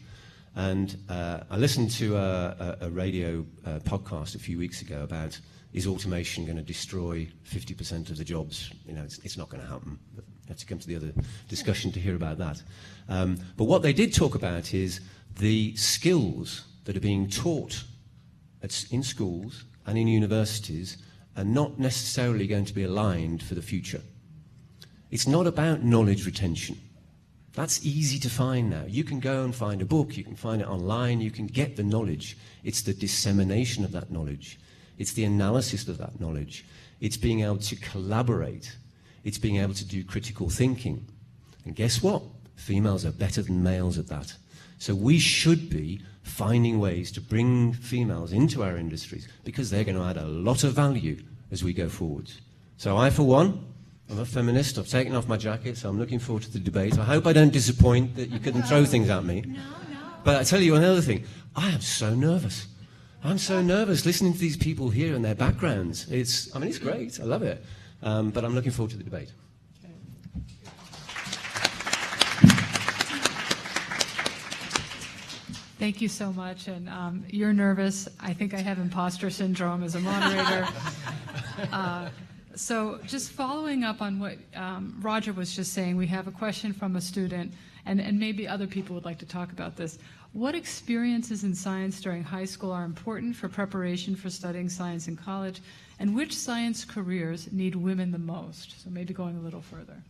And I listened to a radio podcast a few weeks ago about, is automation going to destroy 50% of the jobs? You know, it's not going to happen. But you have to come to the other discussion to hear about that. But what they did talk about is the skills that are being taught in schools and in universities are not necessarily going to be aligned for the future. It's not about knowledge retention. That's easy to find now. You can go and find a book, you can find it online, you can get the knowledge. It's the dissemination of that knowledge. It's the analysis of that knowledge. It's being able to collaborate. It's being able to do critical thinking. And guess what? Females are better than males at that. So we should be finding ways to bring females into our industries because they're going to add a lot of value as we go forwards. So I, for one, I'm a feminist. I've taken off my jacket, so I'm looking forward to the debate. I hope I don't disappoint, that you couldn't throw things at me. No. But I tell you another thing. I am so nervous. I'm so nervous listening to these people here and their backgrounds. It's great. I love it. But I'm looking forward to the debate. Thank you so much. And you're nervous. I think I have imposter syndrome as a moderator. So just following up on what Roger was just saying, we have a question from a student, and maybe other people would like to talk about this. What experiences in science during high school are important for preparation for studying science in college, and which science careers need women the most? So maybe going a little further.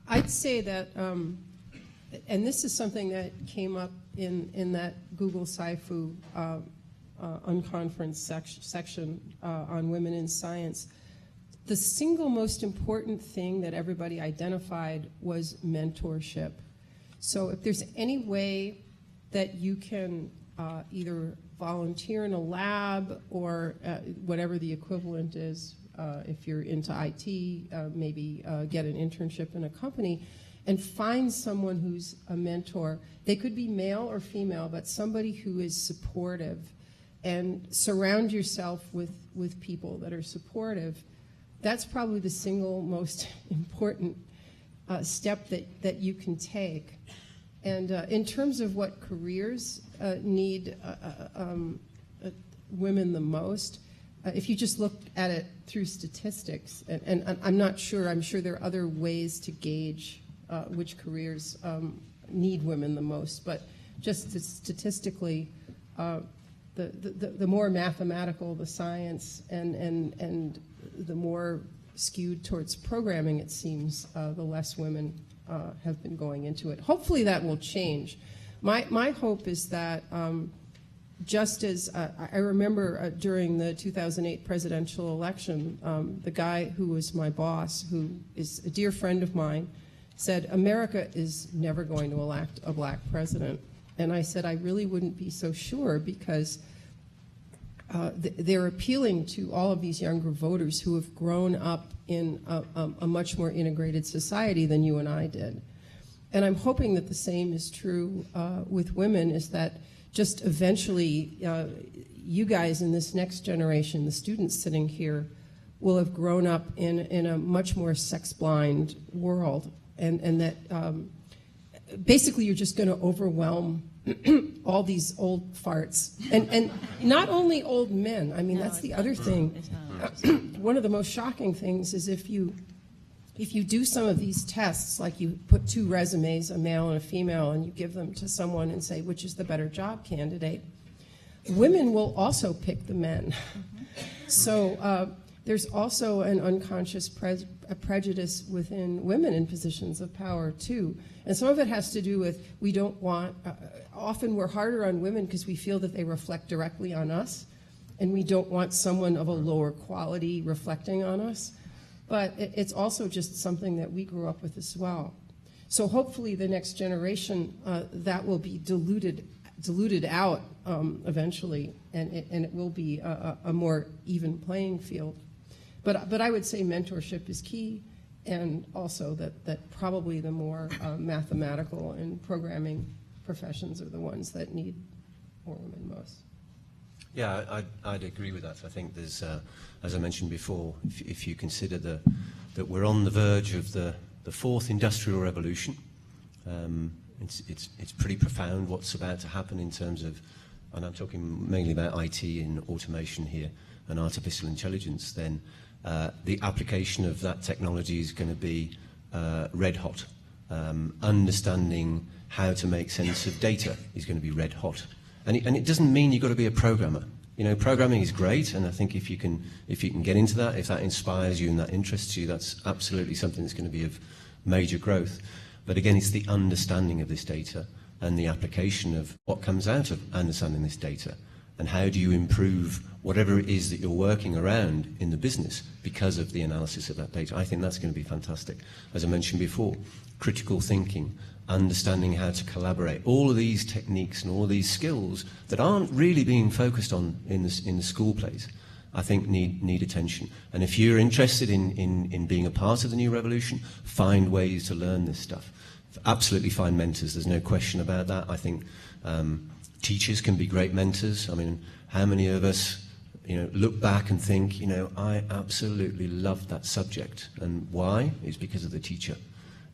I'd say that, and this is something that came up in that Google SciFu unconference section on women in science. The single most important thing that everybody identified was mentorship. So if there's any way that you can either volunteer in a lab or whatever the equivalent is, if you're into IT, maybe get an internship in a company, and find someone who's a mentor. They could be male or female, but somebody who is supportive, and surround yourself with people that are supportive. That's probably the single most important step that you can take. And in terms of what careers need women the most, if you just look at it through statistics, and I'm sure there are other ways to gauge which careers need women the most, but just statistically, the more mathematical the science and the more skewed towards programming it seems, the less women have been going into it. Hopefully that will change. My hope is that just as I remember during the 2008 presidential election, the guy who was my boss, who is a dear friend of mine, said, America is never going to elect a black president. And I said, I really wouldn't be so sure, because they're appealing to all of these younger voters who have grown up in a much more integrated society than you and I did. And I'm hoping that the same is true with women, is that just eventually you guys in this next generation, the students sitting here, will have grown up in a much more sex-blind world, and that basically you're just going to overwhelm all these old farts, and not only old men. I mean, that's the other thing. One of the most shocking things is if you do some of these tests, like you put two resumes, a male and a female, and you give them to someone and say, which is the better job candidate, women will also pick the men. So there's also an unconscious prejudice within women in positions of power, too. And some of it has to do with we don't want, often we're harder on women because we feel that they reflect directly on us, and we don't want someone of a lower quality reflecting on us. But it's also just something that we grew up with as well. So hopefully the next generation, that will be diluted out eventually, and it will be a more even playing field. But I would say mentorship is key, and also that probably the more mathematical and programming professions are the ones that need more women most. Yeah, I'd agree with that. I think there's, as I mentioned before, if you consider that we're on the verge of the fourth industrial revolution, it's pretty profound what's about to happen in terms of, and I'm talking mainly about IT and automation here and artificial intelligence, then the application of that technology is going to be red hot. Understanding how to make sense of data is going to be red hot. And it doesn't mean you've got to be a programmer. You know, programming is great, and I think if you can get into that, if that inspires you and that interests you, that's absolutely something that's going to be of major growth. But again, it's the understanding of this data and the application of what comes out of understanding this data, and how do you improve whatever it is that you're working around in the business because of the analysis of that data. I think that's going to be fantastic. As I mentioned before, critical thinking, understanding how to collaborate, all of these techniques and all of these skills that aren't really being focused on in the school plays, I think need attention. And if you're interested in being a part of the new revolution, find ways to learn this stuff. Absolutely find mentors, there's no question about that. I think teachers can be great mentors. I mean, how many of us, look back and think, I absolutely loved that subject. And why? It's because of the teacher.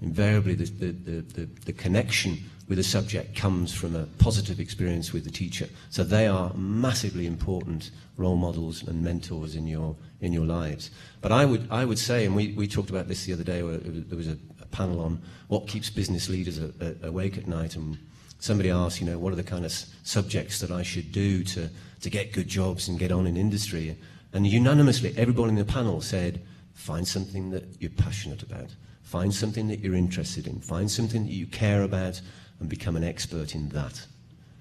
Invariably, the connection with the subject comes from a positive experience with the teacher. So they are massively important role models and mentors in your lives. But I would say, and we talked about this the other day, where there was a panel on what keeps business leaders awake at night, and somebody asked, what are the kind of subjects that I should do to get good jobs and get on in industry? And unanimously, everybody in the panel said, find something that you're passionate about. Find something that you're interested in. Find something that you care about and become an expert in that.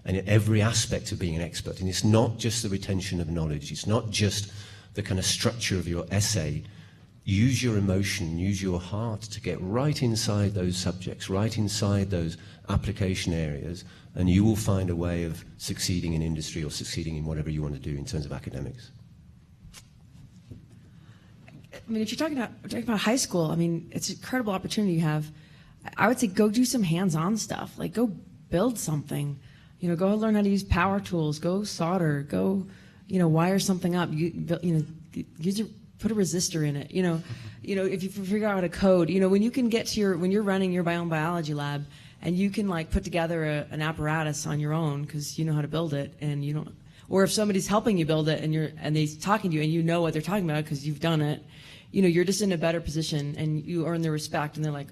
And in every aspect of being an expert. And it's not just the retention of knowledge. It's not just the kind of structure of your essay. Use your emotion, use your heart to get right inside those subjects, right inside those application areas, and you will find a way of succeeding in industry or succeeding in whatever you want to do in terms of academics. I mean, if you're talking about high school, I mean, it's an incredible opportunity you have. I would say go do some hands-on stuff. Like, go build something. Go learn how to use power tools. Go solder. Go, wire something up. Put a resistor in it. If you figure out how to code. When you can get to when you're running your own biology lab, and you can put together an apparatus on your own because you know how to build it, and you don't. Or if somebody's helping you build it and they're talking to you and you know what they're talking about because you've done it, you're just in a better position and you earn their respect, and they're like,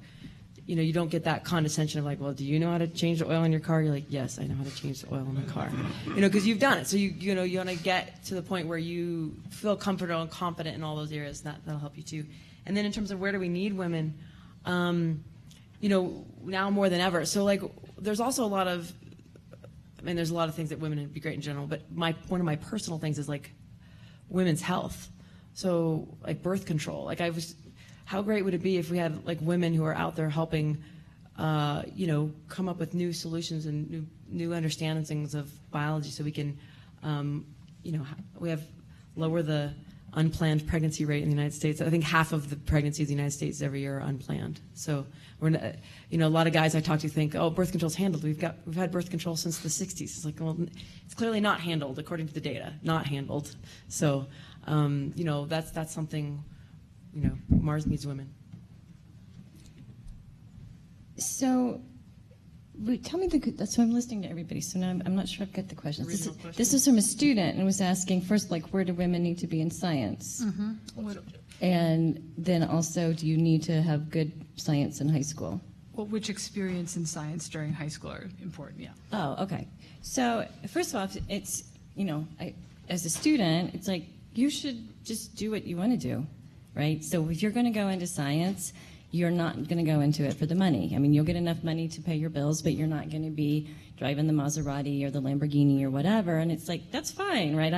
you don't get that condescension of like, well, do you know how to change the oil in your car? You're like, yes, I know how to change the oil in my car, because you've done it. So you want to get to the point where you feel comfortable and confident in all those areas. That'll help you too. And then in terms of where do we need women, now more than ever. So like, there's also a lot of, there's a lot of things that women would be great in general, but one of my personal things is like women's health. So like birth control. Like how great would it be if we had like women who are out there helping, come up with new solutions and new understandings of biology, so we can, we have lower the unplanned pregnancy rate in the United States. I think half of the pregnancies in the United States every year are unplanned. So we're, a lot of guys I talk to think, oh, birth control's handled. We've had birth control since the 60s. It's like, well, it's clearly not handled according to the data, not handled. So, that's something. Mars needs women. So, tell me so I'm listening to everybody, so now I'm not sure I've got the questions. This is from a student and was asking first, like, where do women need to be in science? Mm-hmm. And then also, do you need to have good science in high school? Well, which experience in science during high school are important, yeah. Oh, okay. So, first of all, it's, as a student, it's like, you should just do what you want to do, right? So if you're going to go into science, you're not going to go into it for the money. You'll get enough money to pay your bills, but you're not going to be driving the Maserati or the Lamborghini or whatever. And it's like, that's fine, right?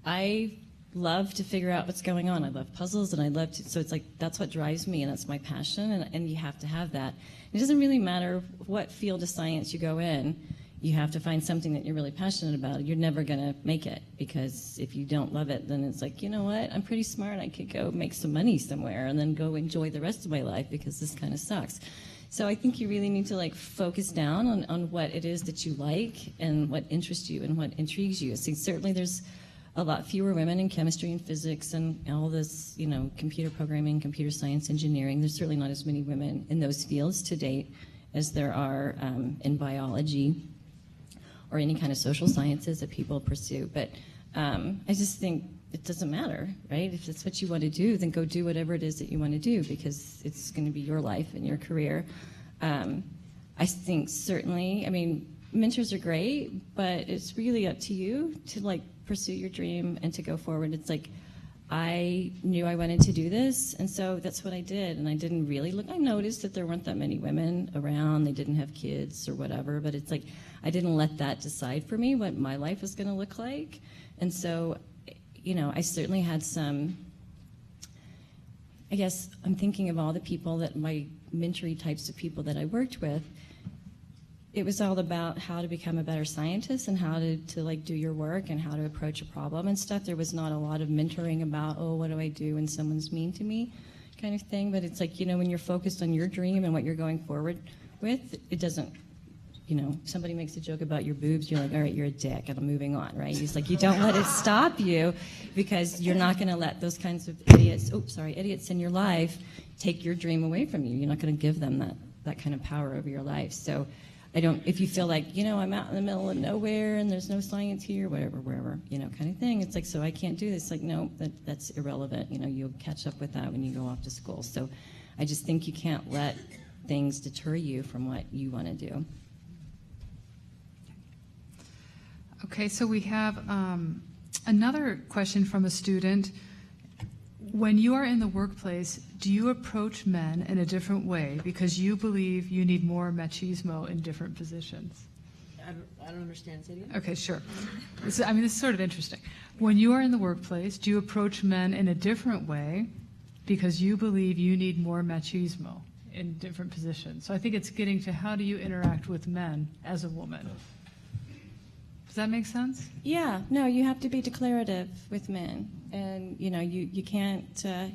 I love to figure out what's going on. I love puzzles, and so it's like, that's what drives me, and that's my passion, and you have to have that. It doesn't really matter what field of science you go in. You have to find something that you're really passionate about. You're never going to make it, because if you don't love it, then it's like, you know what? I'm pretty smart. I could go make some money somewhere and then go enjoy the rest of my life, because this kind of sucks. So I think you really need to focus down on what it is that you like and what interests you and what intrigues you. See, certainly there's a lot fewer women in chemistry and physics and all this, computer programming, computer science, engineering. There's certainly not as many women in those fields to date as there are in biology or any kind of social sciences that people pursue. But I just think it doesn't matter, right? If that's what you want to do, then go do whatever it is that you want to do, because it's going to be your life and your career. I think certainly, mentors are great, but it's really up to you to pursue your dream and to go forward. It's like, I knew I wanted to do this, and so that's what I did. And I didn't really look. I noticed that there weren't that many women around. They didn't have kids or whatever, but it's like, I didn't let that decide for me what my life was going to look like. And so, I certainly had some, I guess I'm thinking of all the people that my mentoring types of people that I worked with. It was all about how to become a better scientist and how to do your work and how to approach a problem and stuff. There was not a lot of mentoring about, oh, what do I do when someone's mean to me kind of thing. But it's like, when you're focused on your dream and what you're going forward with, it doesn't, somebody makes a joke about your boobs, you're like, all right, you're a dick, and I'm moving on, right? It's like, you don't let it stop you, because you're not going to let those kinds of idiots in your life take your dream away from you. You're not going to give them that kind of power over your life. So if you feel like, I'm out in the middle of nowhere and there's no science here, whatever, wherever, kind of thing. It's like, so I can't do this. Like, no, that's irrelevant. You'll catch up with that when you go off to school. So I just think you can't let things deter you from what you want to do. Okay, so we have another question from a student. When you are in the workplace, do you approach men in a different way because you believe you need more machismo in different positions? I don't understand. Say it again. Okay, sure. This is sort of interesting. When you are in the workplace, do you approach men in a different way because you believe you need more machismo in different positions? So I think it's getting to, how do you interact with men as a woman? Does that make sense? Yeah, no, you have to be declarative with men. And, you can't,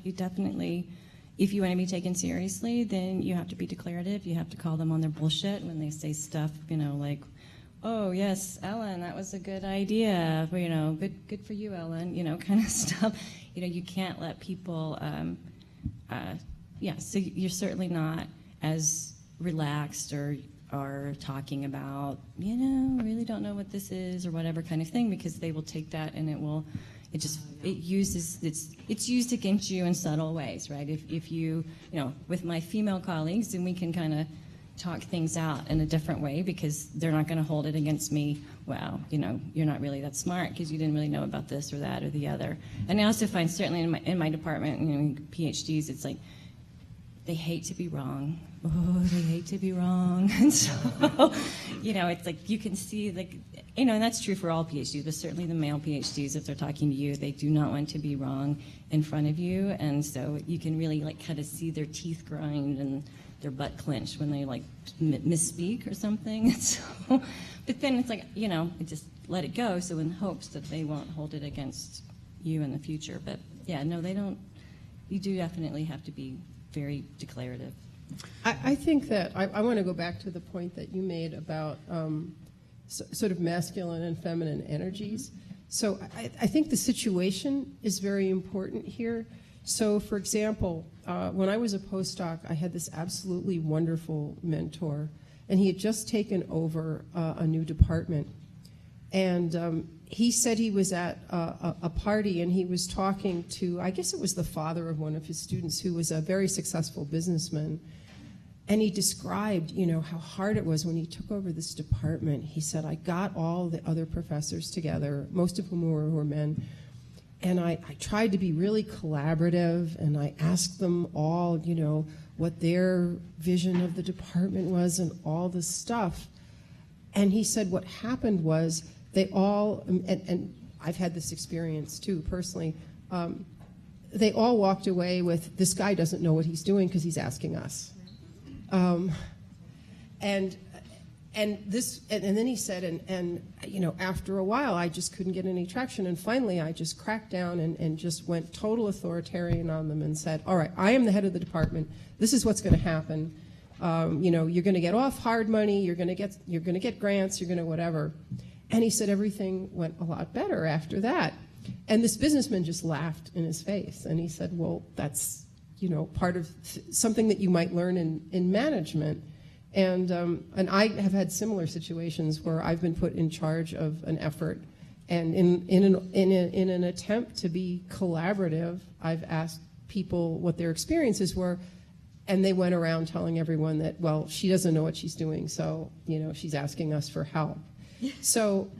you definitely, if you want to be taken seriously, then you have to be declarative. You have to call them on their bullshit when they say stuff, like, oh, yes, Ellen, that was a good idea. Good for you, Ellen, kind of stuff. You can't let people, so you're certainly not as relaxed or are talking about, really don't know what this is or whatever kind of thing, because they will take that and it's used against you in subtle ways, right? If you, with my female colleagues, then we can kind of talk things out in a different way, because they're not going to hold it against me. Wow, you're not really that smart because you didn't really know about this or that or the other. And I also find, certainly in my department, PhDs, it's like they hate to be wrong. Oh, they hate to be wrong. And so, it's like you can see, and that's true for all PhDs, but certainly the male PhDs, if they're talking to you, they do not want to be wrong in front of you. And so you can really kind of see their teeth grind and their butt clench when they misspeak or something. And so, but then it's like, just let it go, so in hopes that they won't hold it against you in the future. But yeah, no, they don't. You do definitely have to be very declarative. I think that I want to go back to the point that you made about sort of masculine and feminine energies. So I think the situation is very important here. So, for example, when I was a postdoc, I had this absolutely wonderful mentor, and he had just taken over a new department. And he said he was at a party, and he was talking to, I guess it was the father of one of his students, who was a very successful businessman. And he described, how hard it was when he took over this department. He said, I got all the other professors together, most of whom were men, and I tried to be really collaborative, and I asked them all, what their vision of the department was and all this stuff. And he said what happened was they all, and I've had this experience too personally, they all walked away with, this guy doesn't know what he's doing because he's asking us. And then he said, and after a while, I just couldn't get any traction. And finally, I just cracked down and just went total authoritarian on them and said, all right, I am the head of the department. This is what's going to happen. You're going to get off hard money. You're going to get grants. You're going to whatever. And he said everything went a lot better after that. And this businessman just laughed in his face. And he said, well, that's, part of something that you might learn in management. And I have had similar situations where I've been put in charge of an effort, and in an attempt to be collaborative, I've asked people what their experiences were, and they went around telling everyone that, well, she doesn't know what she's doing, so she's asking us for help. So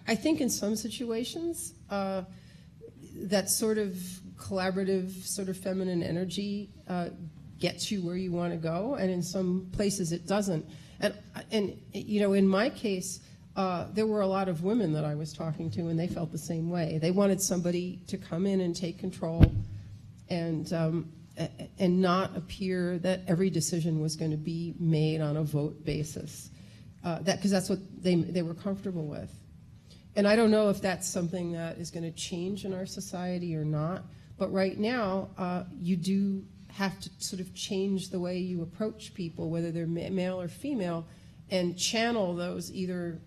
I think in some situations that sort of collaborative, sort of feminine energy gets you where you want to go, and in some places it doesn't. And in my case, there were a lot of women that I was talking to, and they felt the same way. They wanted somebody to come in and take control, and not appear that every decision was going to be made on a vote basis, because that's what they were comfortable with. And I don't know if that's something that is going to change in our society or not. But right now, you do have to sort of change the way you approach people, whether they're male or female, and channel those either,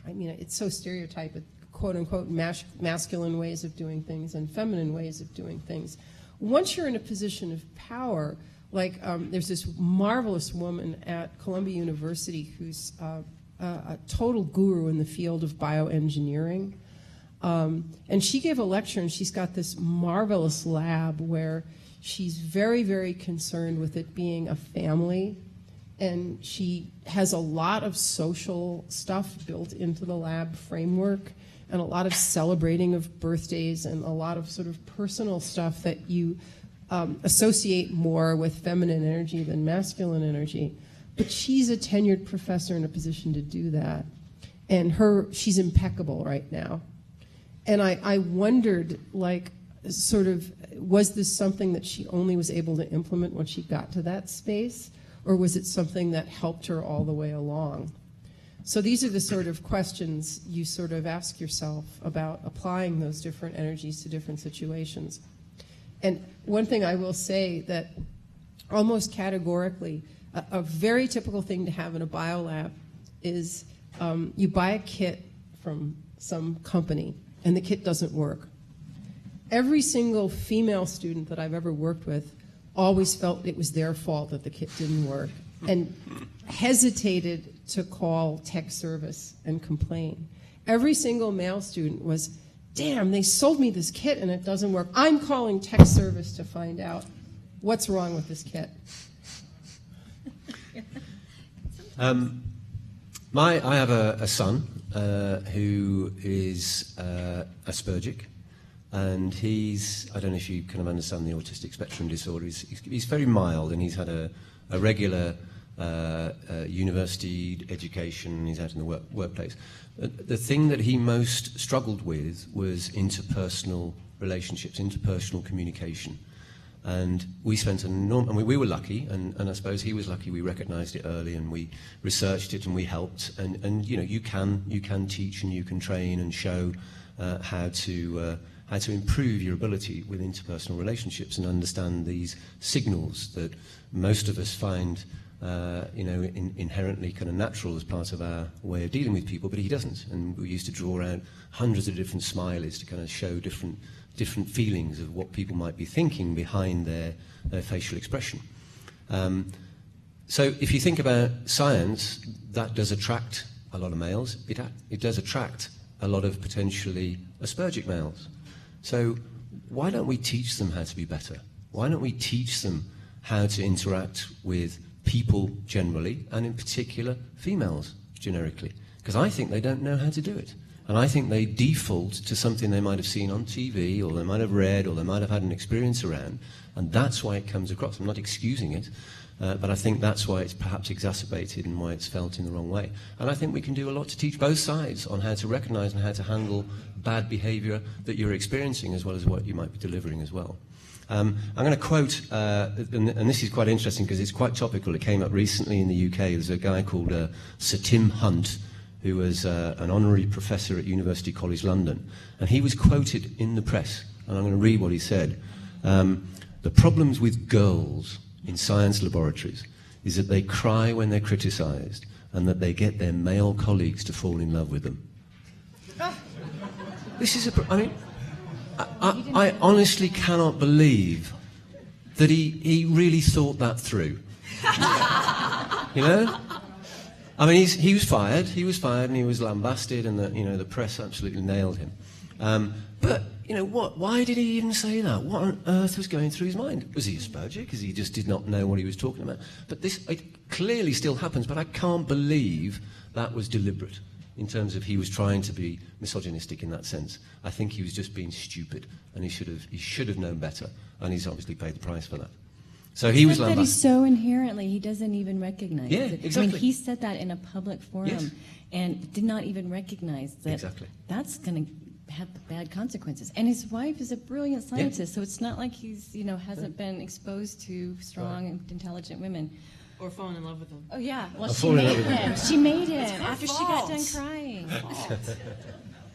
it's so stereotyped, quote-unquote masculine ways of doing things and feminine ways of doing things. Once you're in a position of power, there's this marvelous woman at Columbia University who's a total guru in the field of bioengineering. And she gave a lecture, and she's got this marvelous lab where she's very, very concerned with it being a family. And she has a lot of social stuff built into the lab framework, and a lot of celebrating of birthdays, and a lot of sort of personal stuff that you associate more with feminine energy than masculine energy. But she's a tenured professor in a position to do that. And she's impeccable right now. And I wondered, was this something that she only was able to implement when she got to that space? Or was it something that helped her all the way along? So these are the sort of questions you sort of ask yourself about applying those different energies to different situations. And one thing I will say that almost categorically, a very typical thing to have in a biolab is you buy a kit from some company, and the kit doesn't work. Every single female student that I've ever worked with always felt it was their fault that the kit didn't work. and hesitated to call tech service and complain. Every single male student was, damn, they sold me this kit and it doesn't work. I'm calling tech service to find out what's wrong with this kit. I have a son who is Aspergic, and I don't know if you kind of understand the autistic spectrum disorder. He's very mild, and he's had a regular university education. He's out in the workplace. The thing that he most struggled with was interpersonal relationships, interpersonal communication. And we spent we were lucky, and I suppose he was lucky. We recognized it early, and we researched it, and we helped. And you know, you can teach and you can train and show how to improve your ability with interpersonal relationships and understand these signals that most of us find inherently kind of natural as part of our way of dealing with people, but he doesn't. And we used to draw out hundreds of different smileys to kind of show different feelings of what people might be thinking behind their facial expression. So if you think about science, that does attract a lot of males. It does attract a lot of potentially Aspergic males. So why don't we teach them how to be better? Why don't we teach them how to interact with people generally, and in particular females generically? Because I think they don't know how to do it. And I think they default to something they might have seen on TV, or they might have read, or they might have had an experience around, and that's why it comes across. I'm not excusing it, but I think that's why it's perhaps exacerbated and why it's felt in the wrong way. And I think we can do a lot to teach both sides on how to recognize and how to handle bad behavior that you're experiencing, as well as what you might be delivering as well. I'm going to quote, and this is quite interesting because it's quite topical. It came up recently in the UK. There's a guy called Sir Tim Hunt, who was an honorary professor at University College London. And he was quoted in the press, and I'm going to read what he said. The problems with girls in science laboratories is that they cry when they're criticized, and that they get their male colleagues to fall in love with them. This is I honestly cannot believe that he really thought that through. You know? I mean, he was fired, and he was lambasted, and the press absolutely nailed him. But, you know, why did he even say that? What on earth was going through his mind? Was he Aspergic? Because he just did not know what he was talking about? But it clearly still happens, but I can't believe that was deliberate in terms of he was trying to be misogynistic in that sense. I think he was just being stupid, and he should have known better, and he's obviously paid the price for that. So he was lambasted. That he's so inherently, he doesn't even recognize it. Exactly. I mean, he said that in a public forum and did not even recognize that that's going to have bad consequences. And his wife is a brilliant scientist, so it's not like he's, hasn't been exposed to strong and intelligent women. Or falling in love with them. Oh, yeah. Well, she made him. She made him after she got done crying.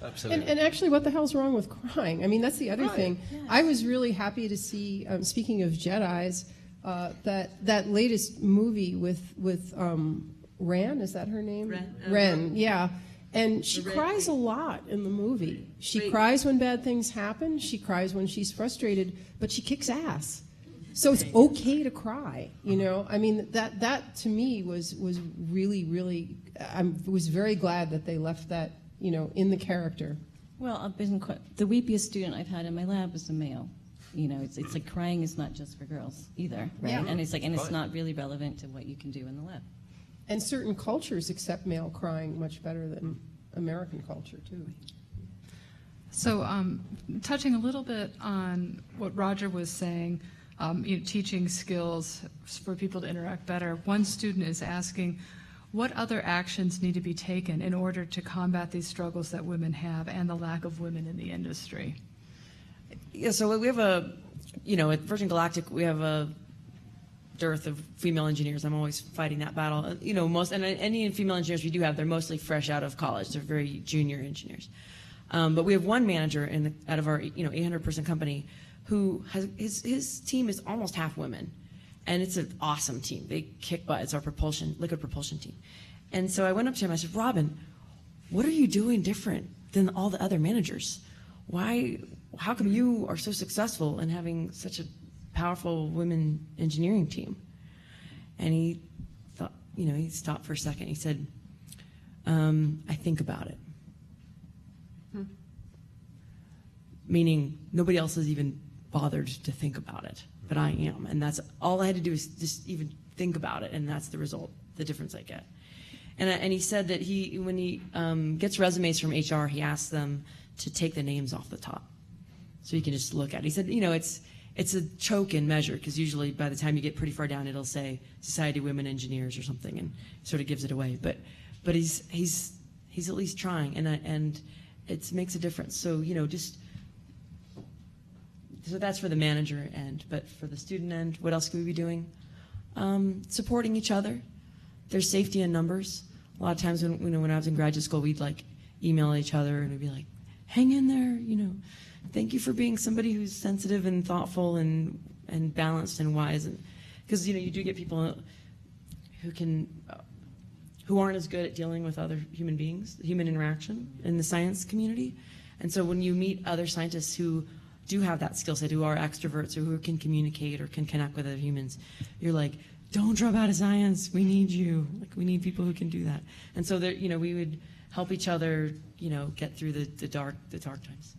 Absolutely. And actually, what the hell's wrong with crying? I mean, that's the other thing. Yes. I was really happy to see, speaking of Jedis, that latest movie with Ran, is that her name? Ren, yeah. And she cries a lot in the movie. She cries when bad things happen. She cries when she's frustrated, but she kicks ass. So it's okay to cry, I mean, that to me was really, really. I was very glad that they left that, in the character. Well, I've been the weepiest student I've had in my lab was a male. It's like crying is not just for girls either, right? Yeah. And it's not really relevant to what you can do in the lab. And certain cultures accept male crying much better than American culture too. So touching a little bit on what Roger was saying, teaching skills for people to interact better, one student is asking, what other actions need to be taken in order to combat these struggles that women have and the lack of women in the industry? Yeah, so we have at Virgin Galactic, we have a dearth of female engineers. I'm always fighting that battle. Any female engineers we do have, they're mostly fresh out of college. They're very junior engineers. But we have one manager out of our 800-person company who has his team is almost half women, and it's an awesome team. They kick butt. It's our liquid propulsion team. And so I went up to him. I said, Robin, what are you doing different than all the other managers? How come you are so successful in having such a powerful women engineering team? And he he stopped for a second. He said, I think about it. Meaning nobody else has even bothered to think about it, but I am. And that's all I had to do is just even think about it, and that's the result, the difference I get. And he said that when he gets resumes from HR, he asks them to take the names off the top, so you can just look at it. He said, it's a choke in measure, because usually by the time you get pretty far down, it'll say Society of Women Engineers or something, and sort of gives it away. But he's at least trying, and it makes a difference. So so that's for the manager end, but for the student end, what else could we be doing? Supporting each other. There's safety in numbers. A lot of times when I was in graduate school, we'd like email each other and we'd be like, hang in there, thank you for being somebody who's sensitive and thoughtful and balanced and wise. Because you do get people who aren't as good at dealing with other human beings, human interaction in the science community. And so when you meet other scientists who do have that skill set, who are extroverts or who can communicate or can connect with other humans, you're like, don't drop out of science. We need you. We need people who can do that. And so there, we would help each other, get through the dark times.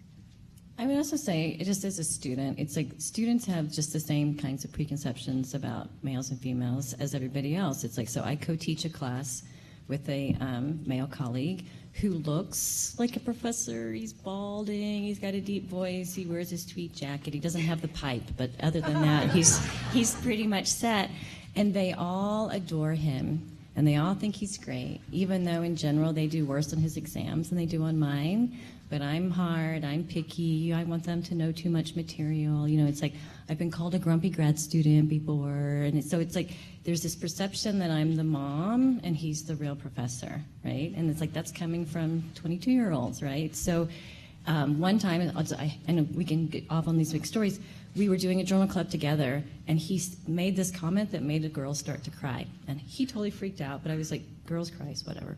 I would also say, just as a student, it's like students have just the same kinds of preconceptions about males and females as everybody else. It's like, so I co-teach a class with a male colleague who looks like a professor. He's balding, he's got a deep voice, he wears his tweed jacket, he doesn't have the pipe, but other than that, he's pretty much set. And they all adore him, and they all think he's great, even though in general they do worse on his exams than they do on mine. But I'm hard, I'm picky, I want them to know too much material. It's like, I've been called a grumpy grad student before, and so it's like, there's this perception that I'm the mom and he's the real professor, right? And it's like, that's coming from 22-year-olds, right? So one time, I know we can get off on these big stories, we were doing a journal club together, and he made this comment that made a girl start to cry. And he totally freaked out, but I was like, girls cry, whatever.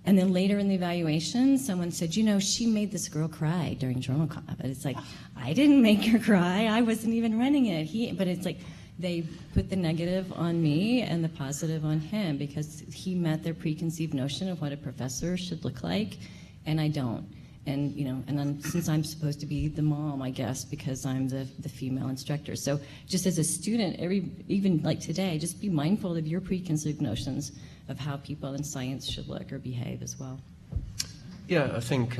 And then later in the evaluation, someone said, she made this girl cry during journal club. And it's like, I didn't make her cry. I wasn't even running it. But it's like they put the negative on me and the positive on him because he met their preconceived notion of what a professor should look like, and I don't. And and then since I'm supposed to be the mom, I guess, because I'm the female instructor. So just as a student, even like today, just be mindful of your preconceived notions of how people in science should look or behave as well. Yeah, I think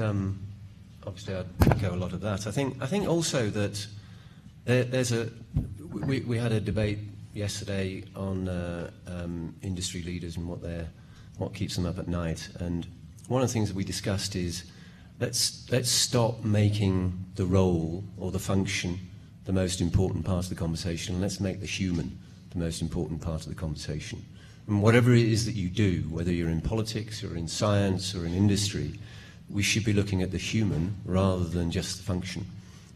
obviously I'd echo a lot of that. I think also that we had a debate yesterday on industry leaders and what keeps them up at night. And one of the things that we discussed is let's stop making the role or the function the most important part of the conversation, and let's make the human the most important part of the conversation. And whatever it is that you do, whether you're in politics or in science or in industry, we should be looking at the human rather than just the function.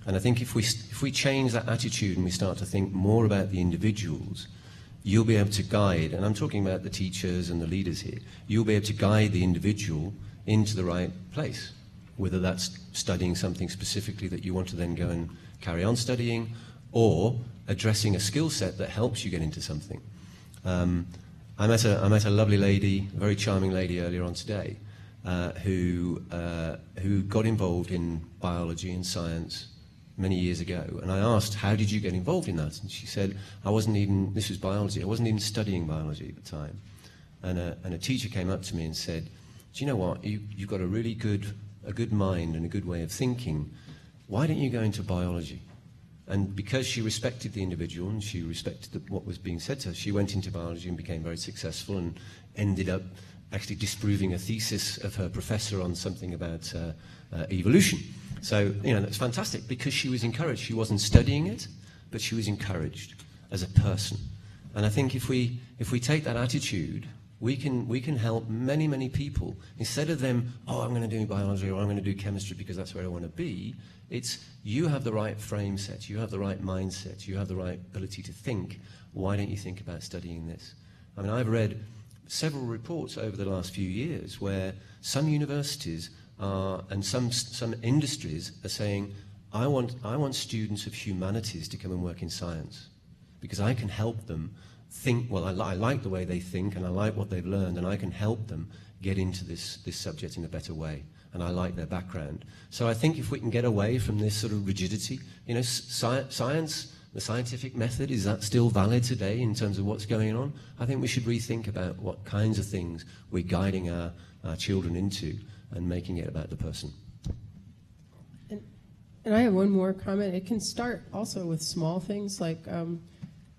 And I think if we change that attitude and we start to think more about the individuals, you'll be able to guide, and I'm talking about the teachers and the leaders here, you'll be able to guide the individual into the right place, whether that's studying something specifically that you want to then go and carry on studying, or addressing a skill set that helps you get into something. I met a lovely lady, a very charming lady earlier on today, who got involved in biology and science many years ago. And I asked, how did you get involved in that? And she said, this was biology, I wasn't even studying biology at the time. And a teacher came up to me and said, do you know what, you've got a really good mind and a good way of thinking. Why don't you go into biology? And because she respected the individual and she respected what was being said to her, she went into biology and became very successful and ended up actually disproving a thesis of her professor on something about evolution. So, that's fantastic because she was encouraged. She wasn't studying it, but she was encouraged as a person. And I think if we take that attitude, we can help many, many people. Instead of them, I'm going to do biology or I'm going to do chemistry because that's where I want to be, it's you have the right frame set, you have the right mindset, you have the right ability to think. Why don't you think about studying this? I mean, I've read several reports over the last few years where some universities and some industries are saying, I want students of humanities to come and work in science because I can help them think, well, I like the way they think, and I like what they've learned, and I can help them get into this subject in a better way, and I like their background. So I think if we can get away from this sort of rigidity, you know, science, the scientific method, is that still valid today in terms of what's going on? I think we should rethink about what kinds of things we're guiding our children into and making it about the person. And I have one more comment. It can start also with small things, like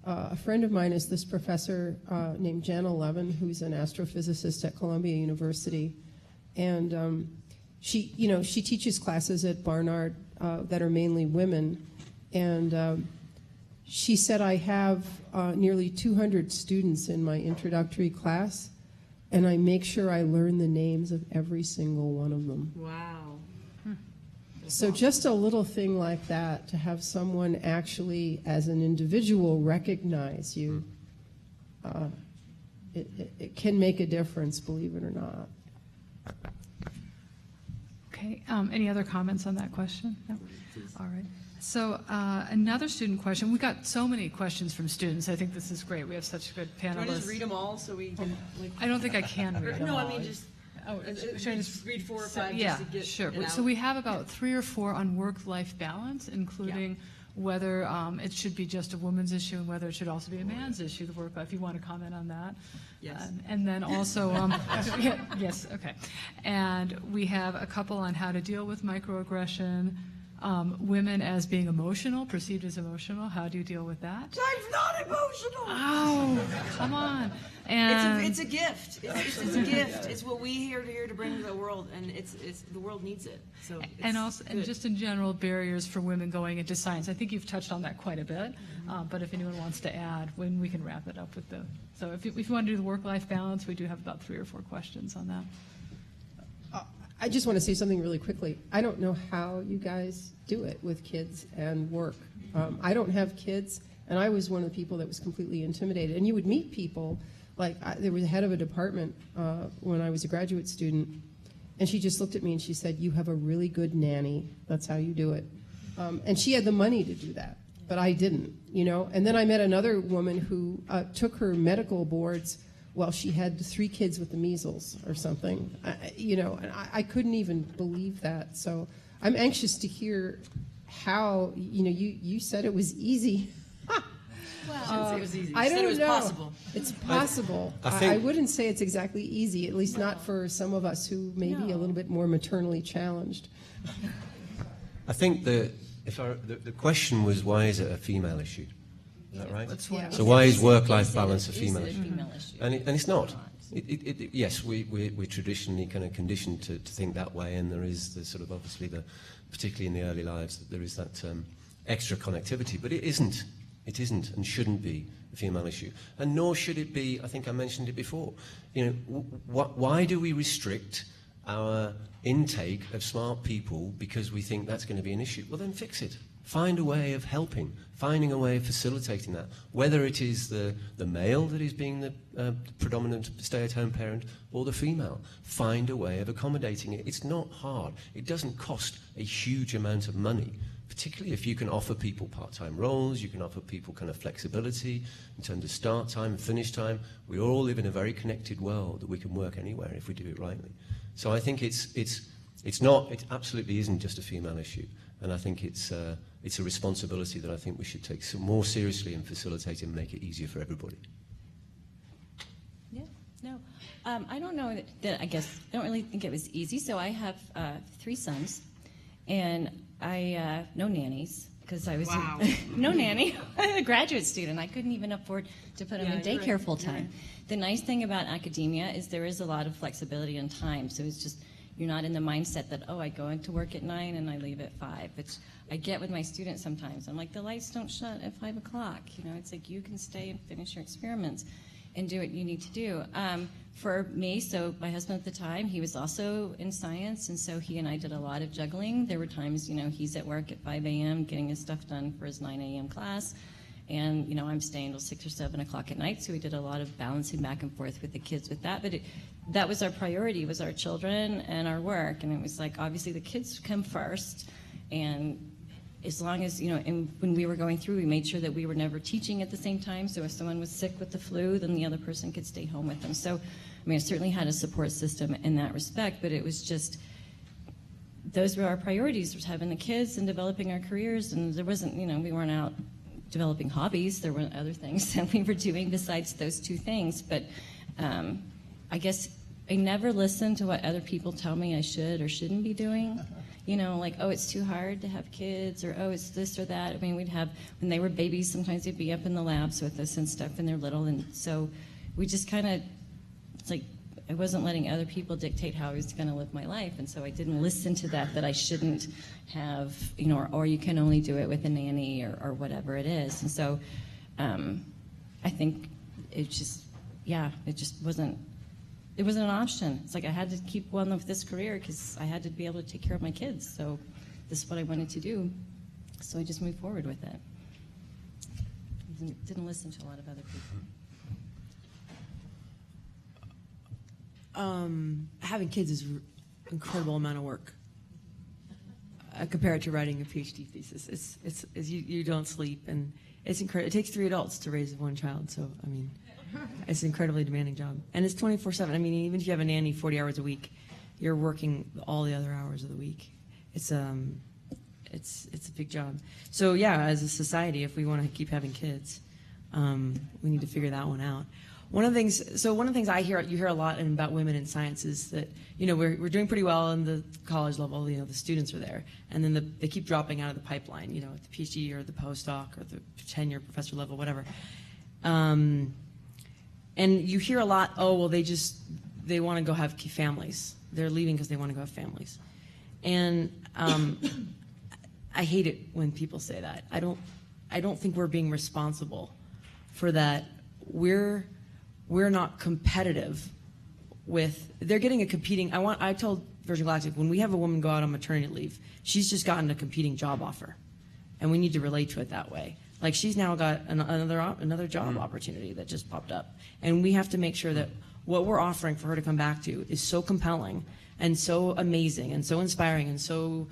a friend of mine is this professor named Jana Levin, who's an astrophysicist at Columbia University, and she teaches classes at Barnard that are mainly women, and she said, I have nearly 200 students in my introductory class, and I make sure I learn the names of every single one of them. Wow. So just a little thing like that, to have someone actually, as an individual, recognize you, it can make a difference, believe it or not. Okay, any other comments on that question? No? All right. So another student question. We got so many questions from students. I think this is great. We have such good panelists. Do you want to just read them all so we can, like... I don't think I can read them No, all. I mean, just... Oh, should I just read 4 or 5 yeah, just to get sure. it out? So we have about 3 or 4 on work-life balance, including whether it should be just a woman's issue and whether it should also be a man's issue, the work-life. If you want to comment on that. Yes. And then also, yes, okay. And we have a couple on how to deal with microaggression, women as being emotional, perceived as emotional. How do you deal with that? I'm not emotional! Oh, come on. And It's a gift. It's a gift. It's what we here to bring to the world, and it's the world needs it. So and also, and just in general, barriers for women going into science. I think you've touched on that quite a bit, but if anyone wants to add, when we can wrap it up with the. So if you want to do the work-life balance, we do have about 3 or 4 questions on that. I just want to say something really quickly. I don't know how you guys do it with kids and work. I don't have kids, and I was one of the people that was completely intimidated. And you would meet people, like there was a head of a department when I was a graduate student, and she just looked at me and she said, "You have a really good nanny. That's how you do it." And she had the money to do that, but I didn't, you know. And then I met another woman who took her medical boards. Well, she had 3 kids with the measles or something, you know, and I couldn't even believe that. So I'm anxious to hear how, you know, you said it was easy. Well, it was easy. I don't it was know. possible. It's possible. I I wouldn't say it's exactly easy, at least not for some of us who may be a little bit more maternally challenged. I think the question was, why is it a female issue? Is that right? That's why. So why is work-life balance a Is female it a issue? female issue? And it's not. Yes, we're traditionally kind of conditioned to think that way, and there is the sort of obviously particularly in the early lives, that there is that extra connectivity, but it isn't. It isn't and shouldn't be a female issue, and nor should it be. I think I mentioned it before. You know, why do we restrict our intake of smart people because we think that's going to be an issue? Well, then fix it. Find a way of helping, finding a way of facilitating that, whether it is the male that is being the predominant stay-at-home parent or the female. Find a way of accommodating it. It's not hard. It doesn't cost a huge amount of money, particularly if you can offer people part-time roles, you can offer people kind of flexibility in terms of start time and finish time. We all live in a very connected world that we can work anywhere if we do it rightly. So I think it absolutely isn't just a female issue. And I think it's a responsibility that I think we should take more seriously and facilitate and make it easier for everybody. Yeah, no. I don't know that I guess, I don't really think it was easy. So I have 3 sons, and I, no nannies, because I was no nanny, a graduate student. I couldn't even afford to put them in daycare full time. The nice thing about academia is there is a lot of flexibility in time. So it's just, you're not in the mindset that, oh, I go into work at 9 and I leave at 5, which I get with my students sometimes. I'm like, the lights don't shut at 5 o'clock. You know, it's like you can stay and finish your experiments and do what you need to do. For me, so my husband at the time, he was also in science, and so he and I did a lot of juggling. There were times, you know, he's at work at 5 a.m. getting his stuff done for his 9 a.m. class, and, you know, I'm staying till 6 or 7 o'clock at night, so we did a lot of balancing back and forth with the kids with that. But that was our priority, was our children and our work, and it was like, obviously the kids come first, and as long as, and when we were going through, we made sure that we were never teaching at the same time. So if someone was sick with the flu, then the other person could stay home with them. So, I mean, I certainly had a support system in that respect, but it was just, those were our priorities, was having the kids and developing our careers. And there wasn't, we weren't out developing hobbies. There were other things that we were doing besides those two things. But I guess I never listened to what other people tell me I should or shouldn't be doing. Like, oh, it's too hard to have kids, or oh, it's this or that. I mean, we'd have, when they were babies, sometimes they'd be up in the labs with us and stuff, and they're little. And so we just kind of, it's like, I wasn't letting other people dictate how I was going to live my life. And so I didn't listen to that I shouldn't have, or you can only do it with a nanny or whatever it is. And so I think it just wasn't, it wasn't an option. It's like I had to keep one of this career because I had to be able to take care of my kids. So this is what I wanted to do. So I just moved forward with it. Didn't listen to a lot of other people. Having kids is an incredible amount of work compared to writing a PhD thesis. It's you don't sleep, and it's incredible. It takes 3 adults to raise one child. So I mean, it's an incredibly demanding job, and it's 24/7. I mean, even if you have a nanny 40 hours a week, you're working all the other hours of the week. It's a big job. So yeah, as a society, if we want to keep having kids, we need to figure that one out. One of the things I hear, you hear a lot about women in science is that, we're doing pretty well in the college level, the students are there, and then they keep dropping out of the pipeline, at the PhD or the postdoc or the tenure professor level, whatever. And you hear a lot, oh, well, they want to go have families. They're leaving because they want to go have families. And I hate it when people say that. I don't think we're being responsible for that. We're not competitive with, they're getting a competing, I told Virgin Galactic, when we have a woman go out on maternity leave, she's just gotten a competing job offer. And we need to relate to it that way. Like, she's now got another job opportunity that just popped up. And we have to make sure that what we're offering for her to come back to is so compelling and so amazing and so inspiring and so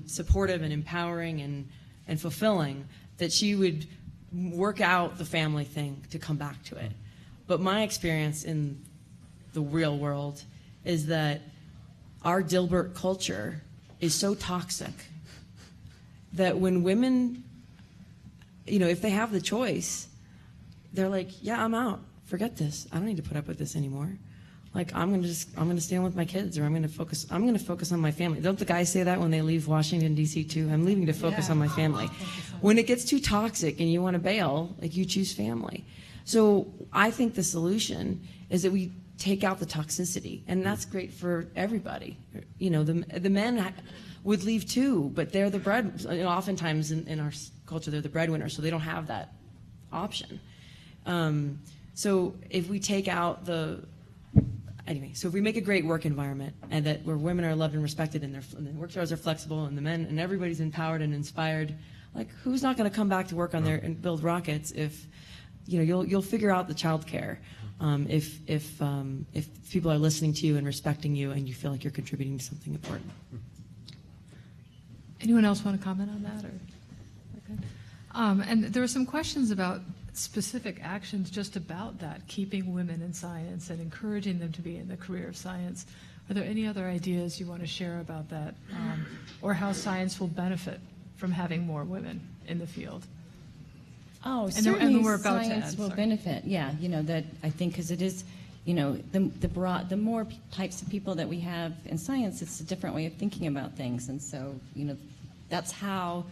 supportive and empowering and fulfilling that she would work out the family thing to come back to it. But my experience in the real world is that our Dilbert culture is so toxic that when women, if they have the choice, they're like, yeah, I'm out. Forget this. I don't need to put up with this anymore. Like, I'm gonna stay on with my kids, or I'm gonna focus on my family. Don't the guys say that when they leave Washington, D.C. too? I'm leaving to focus on my family. When it gets too toxic and you want to bail, like, you choose family. So I think the solution is that we take out the toxicity, and that's great for everybody. The men would leave too, but they're the oftentimes in our culture, they're the breadwinner, so they don't have that option. So if we take out so if we make a great work environment, and that where women are loved and respected, and the work hours are flexible, and the men and everybody's empowered and inspired, like, who's not going to come back to work on there and build rockets if you'll figure out the childcare if people are listening to you and respecting you, and you feel like you're contributing to something important. Anyone else want to comment on that? And there were some questions about specific actions just about that, keeping women in science and encouraging them to be in the career of science. Are there any other ideas you want to share about that, or how science will benefit from having more women in the field? Oh, And certainly we're about to science add, will sorry. benefit. Yeah, that I think, because it is, the more types of people that we have in science, it's a different way of thinking about things. And so, that's how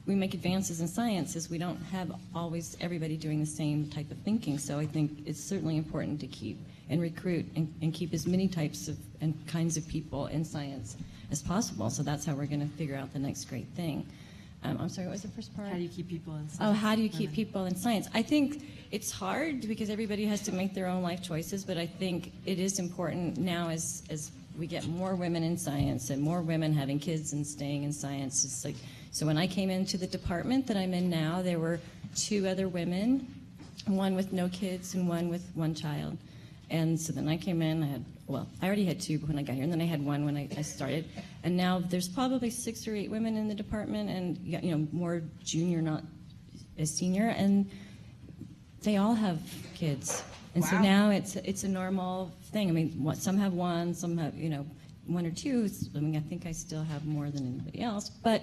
we make advances in science, is we don't have always everybody doing the same type of thinking. So I think it's certainly important to keep and recruit and keep as many types of and kinds of people in science as possible. So that's how we're going to figure out the next great thing. I'm sorry, what was the first part? How do you keep people in science? Oh, how do you keep people in science? I think it's hard because everybody has to make their own life choices, but I think it is important now as we get more women in science and more women having kids and staying in science. It's like, so when I came into the department that I'm in now, there were 2 other women, one with no kids and one with one child. And so then I came in, I had well, I already had 2 when I got here, and then I had 1 when I started. And now there's probably 6 or 8 women in the department, and more junior, not as senior, and they all have kids. And so now it's a normal thing. I mean, some have 1, some have 1 or 2. I mean, I think I still have more than anybody else, but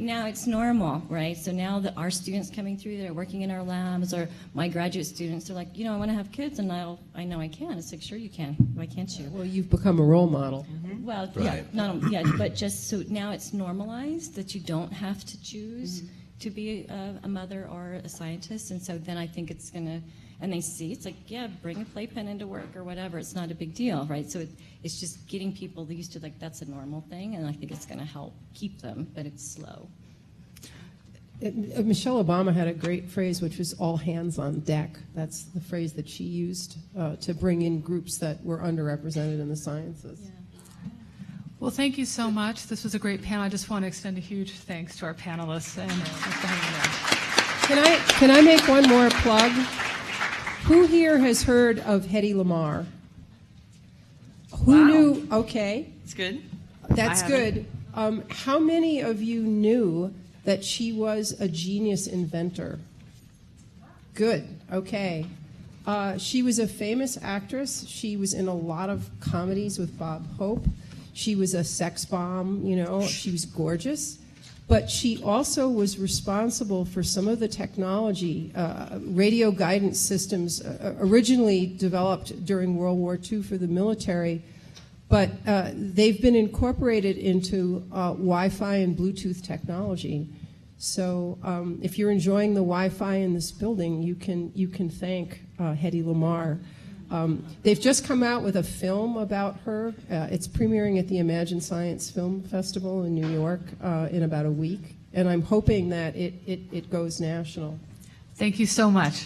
now it's normal, right? So now our students coming through, they're working in our labs, or my graduate students are like, I want to have kids, and I know I can. It's like, sure you can. Why can't you? Well, you've become a role model. Well, Right. but just so now it's normalized that you don't have to choose to be a mother or a scientist, and so then I think it's gonna, and they see it's like, yeah, bring a playpen into work or whatever. It's not a big deal, right? So it's just getting people used to like that's a normal thing, and I think it's going to help keep them, but it's slow. Michelle Obama had a great phrase, which was all hands on deck. That's the phrase that she used to bring in groups that were underrepresented in the sciences. Yeah. Well, thank you so much. This was a great panel. I just want to extend a huge thanks to our panelists and thanks for hanging out. Can I make one more plug? Who here has heard of Hedy Lamarr? Who knew? Okay, It's good. that's I good. How many of you knew that she was a genius inventor? Good. Okay. She was a famous actress. She was in a lot of comedies with Bob Hope. She was a sex bomb, She was gorgeous. But she also was responsible for some of the technology, radio guidance systems originally developed during World War II for the military, but they've been incorporated into Wi-Fi and Bluetooth technology. So if you're enjoying the Wi-Fi in this building, you can thank Hedy Lamarr. They've just come out with a film about her. It's premiering at the Imagine Science Film Festival in New York in about a week, and I'm hoping that it goes national. Thank you so much.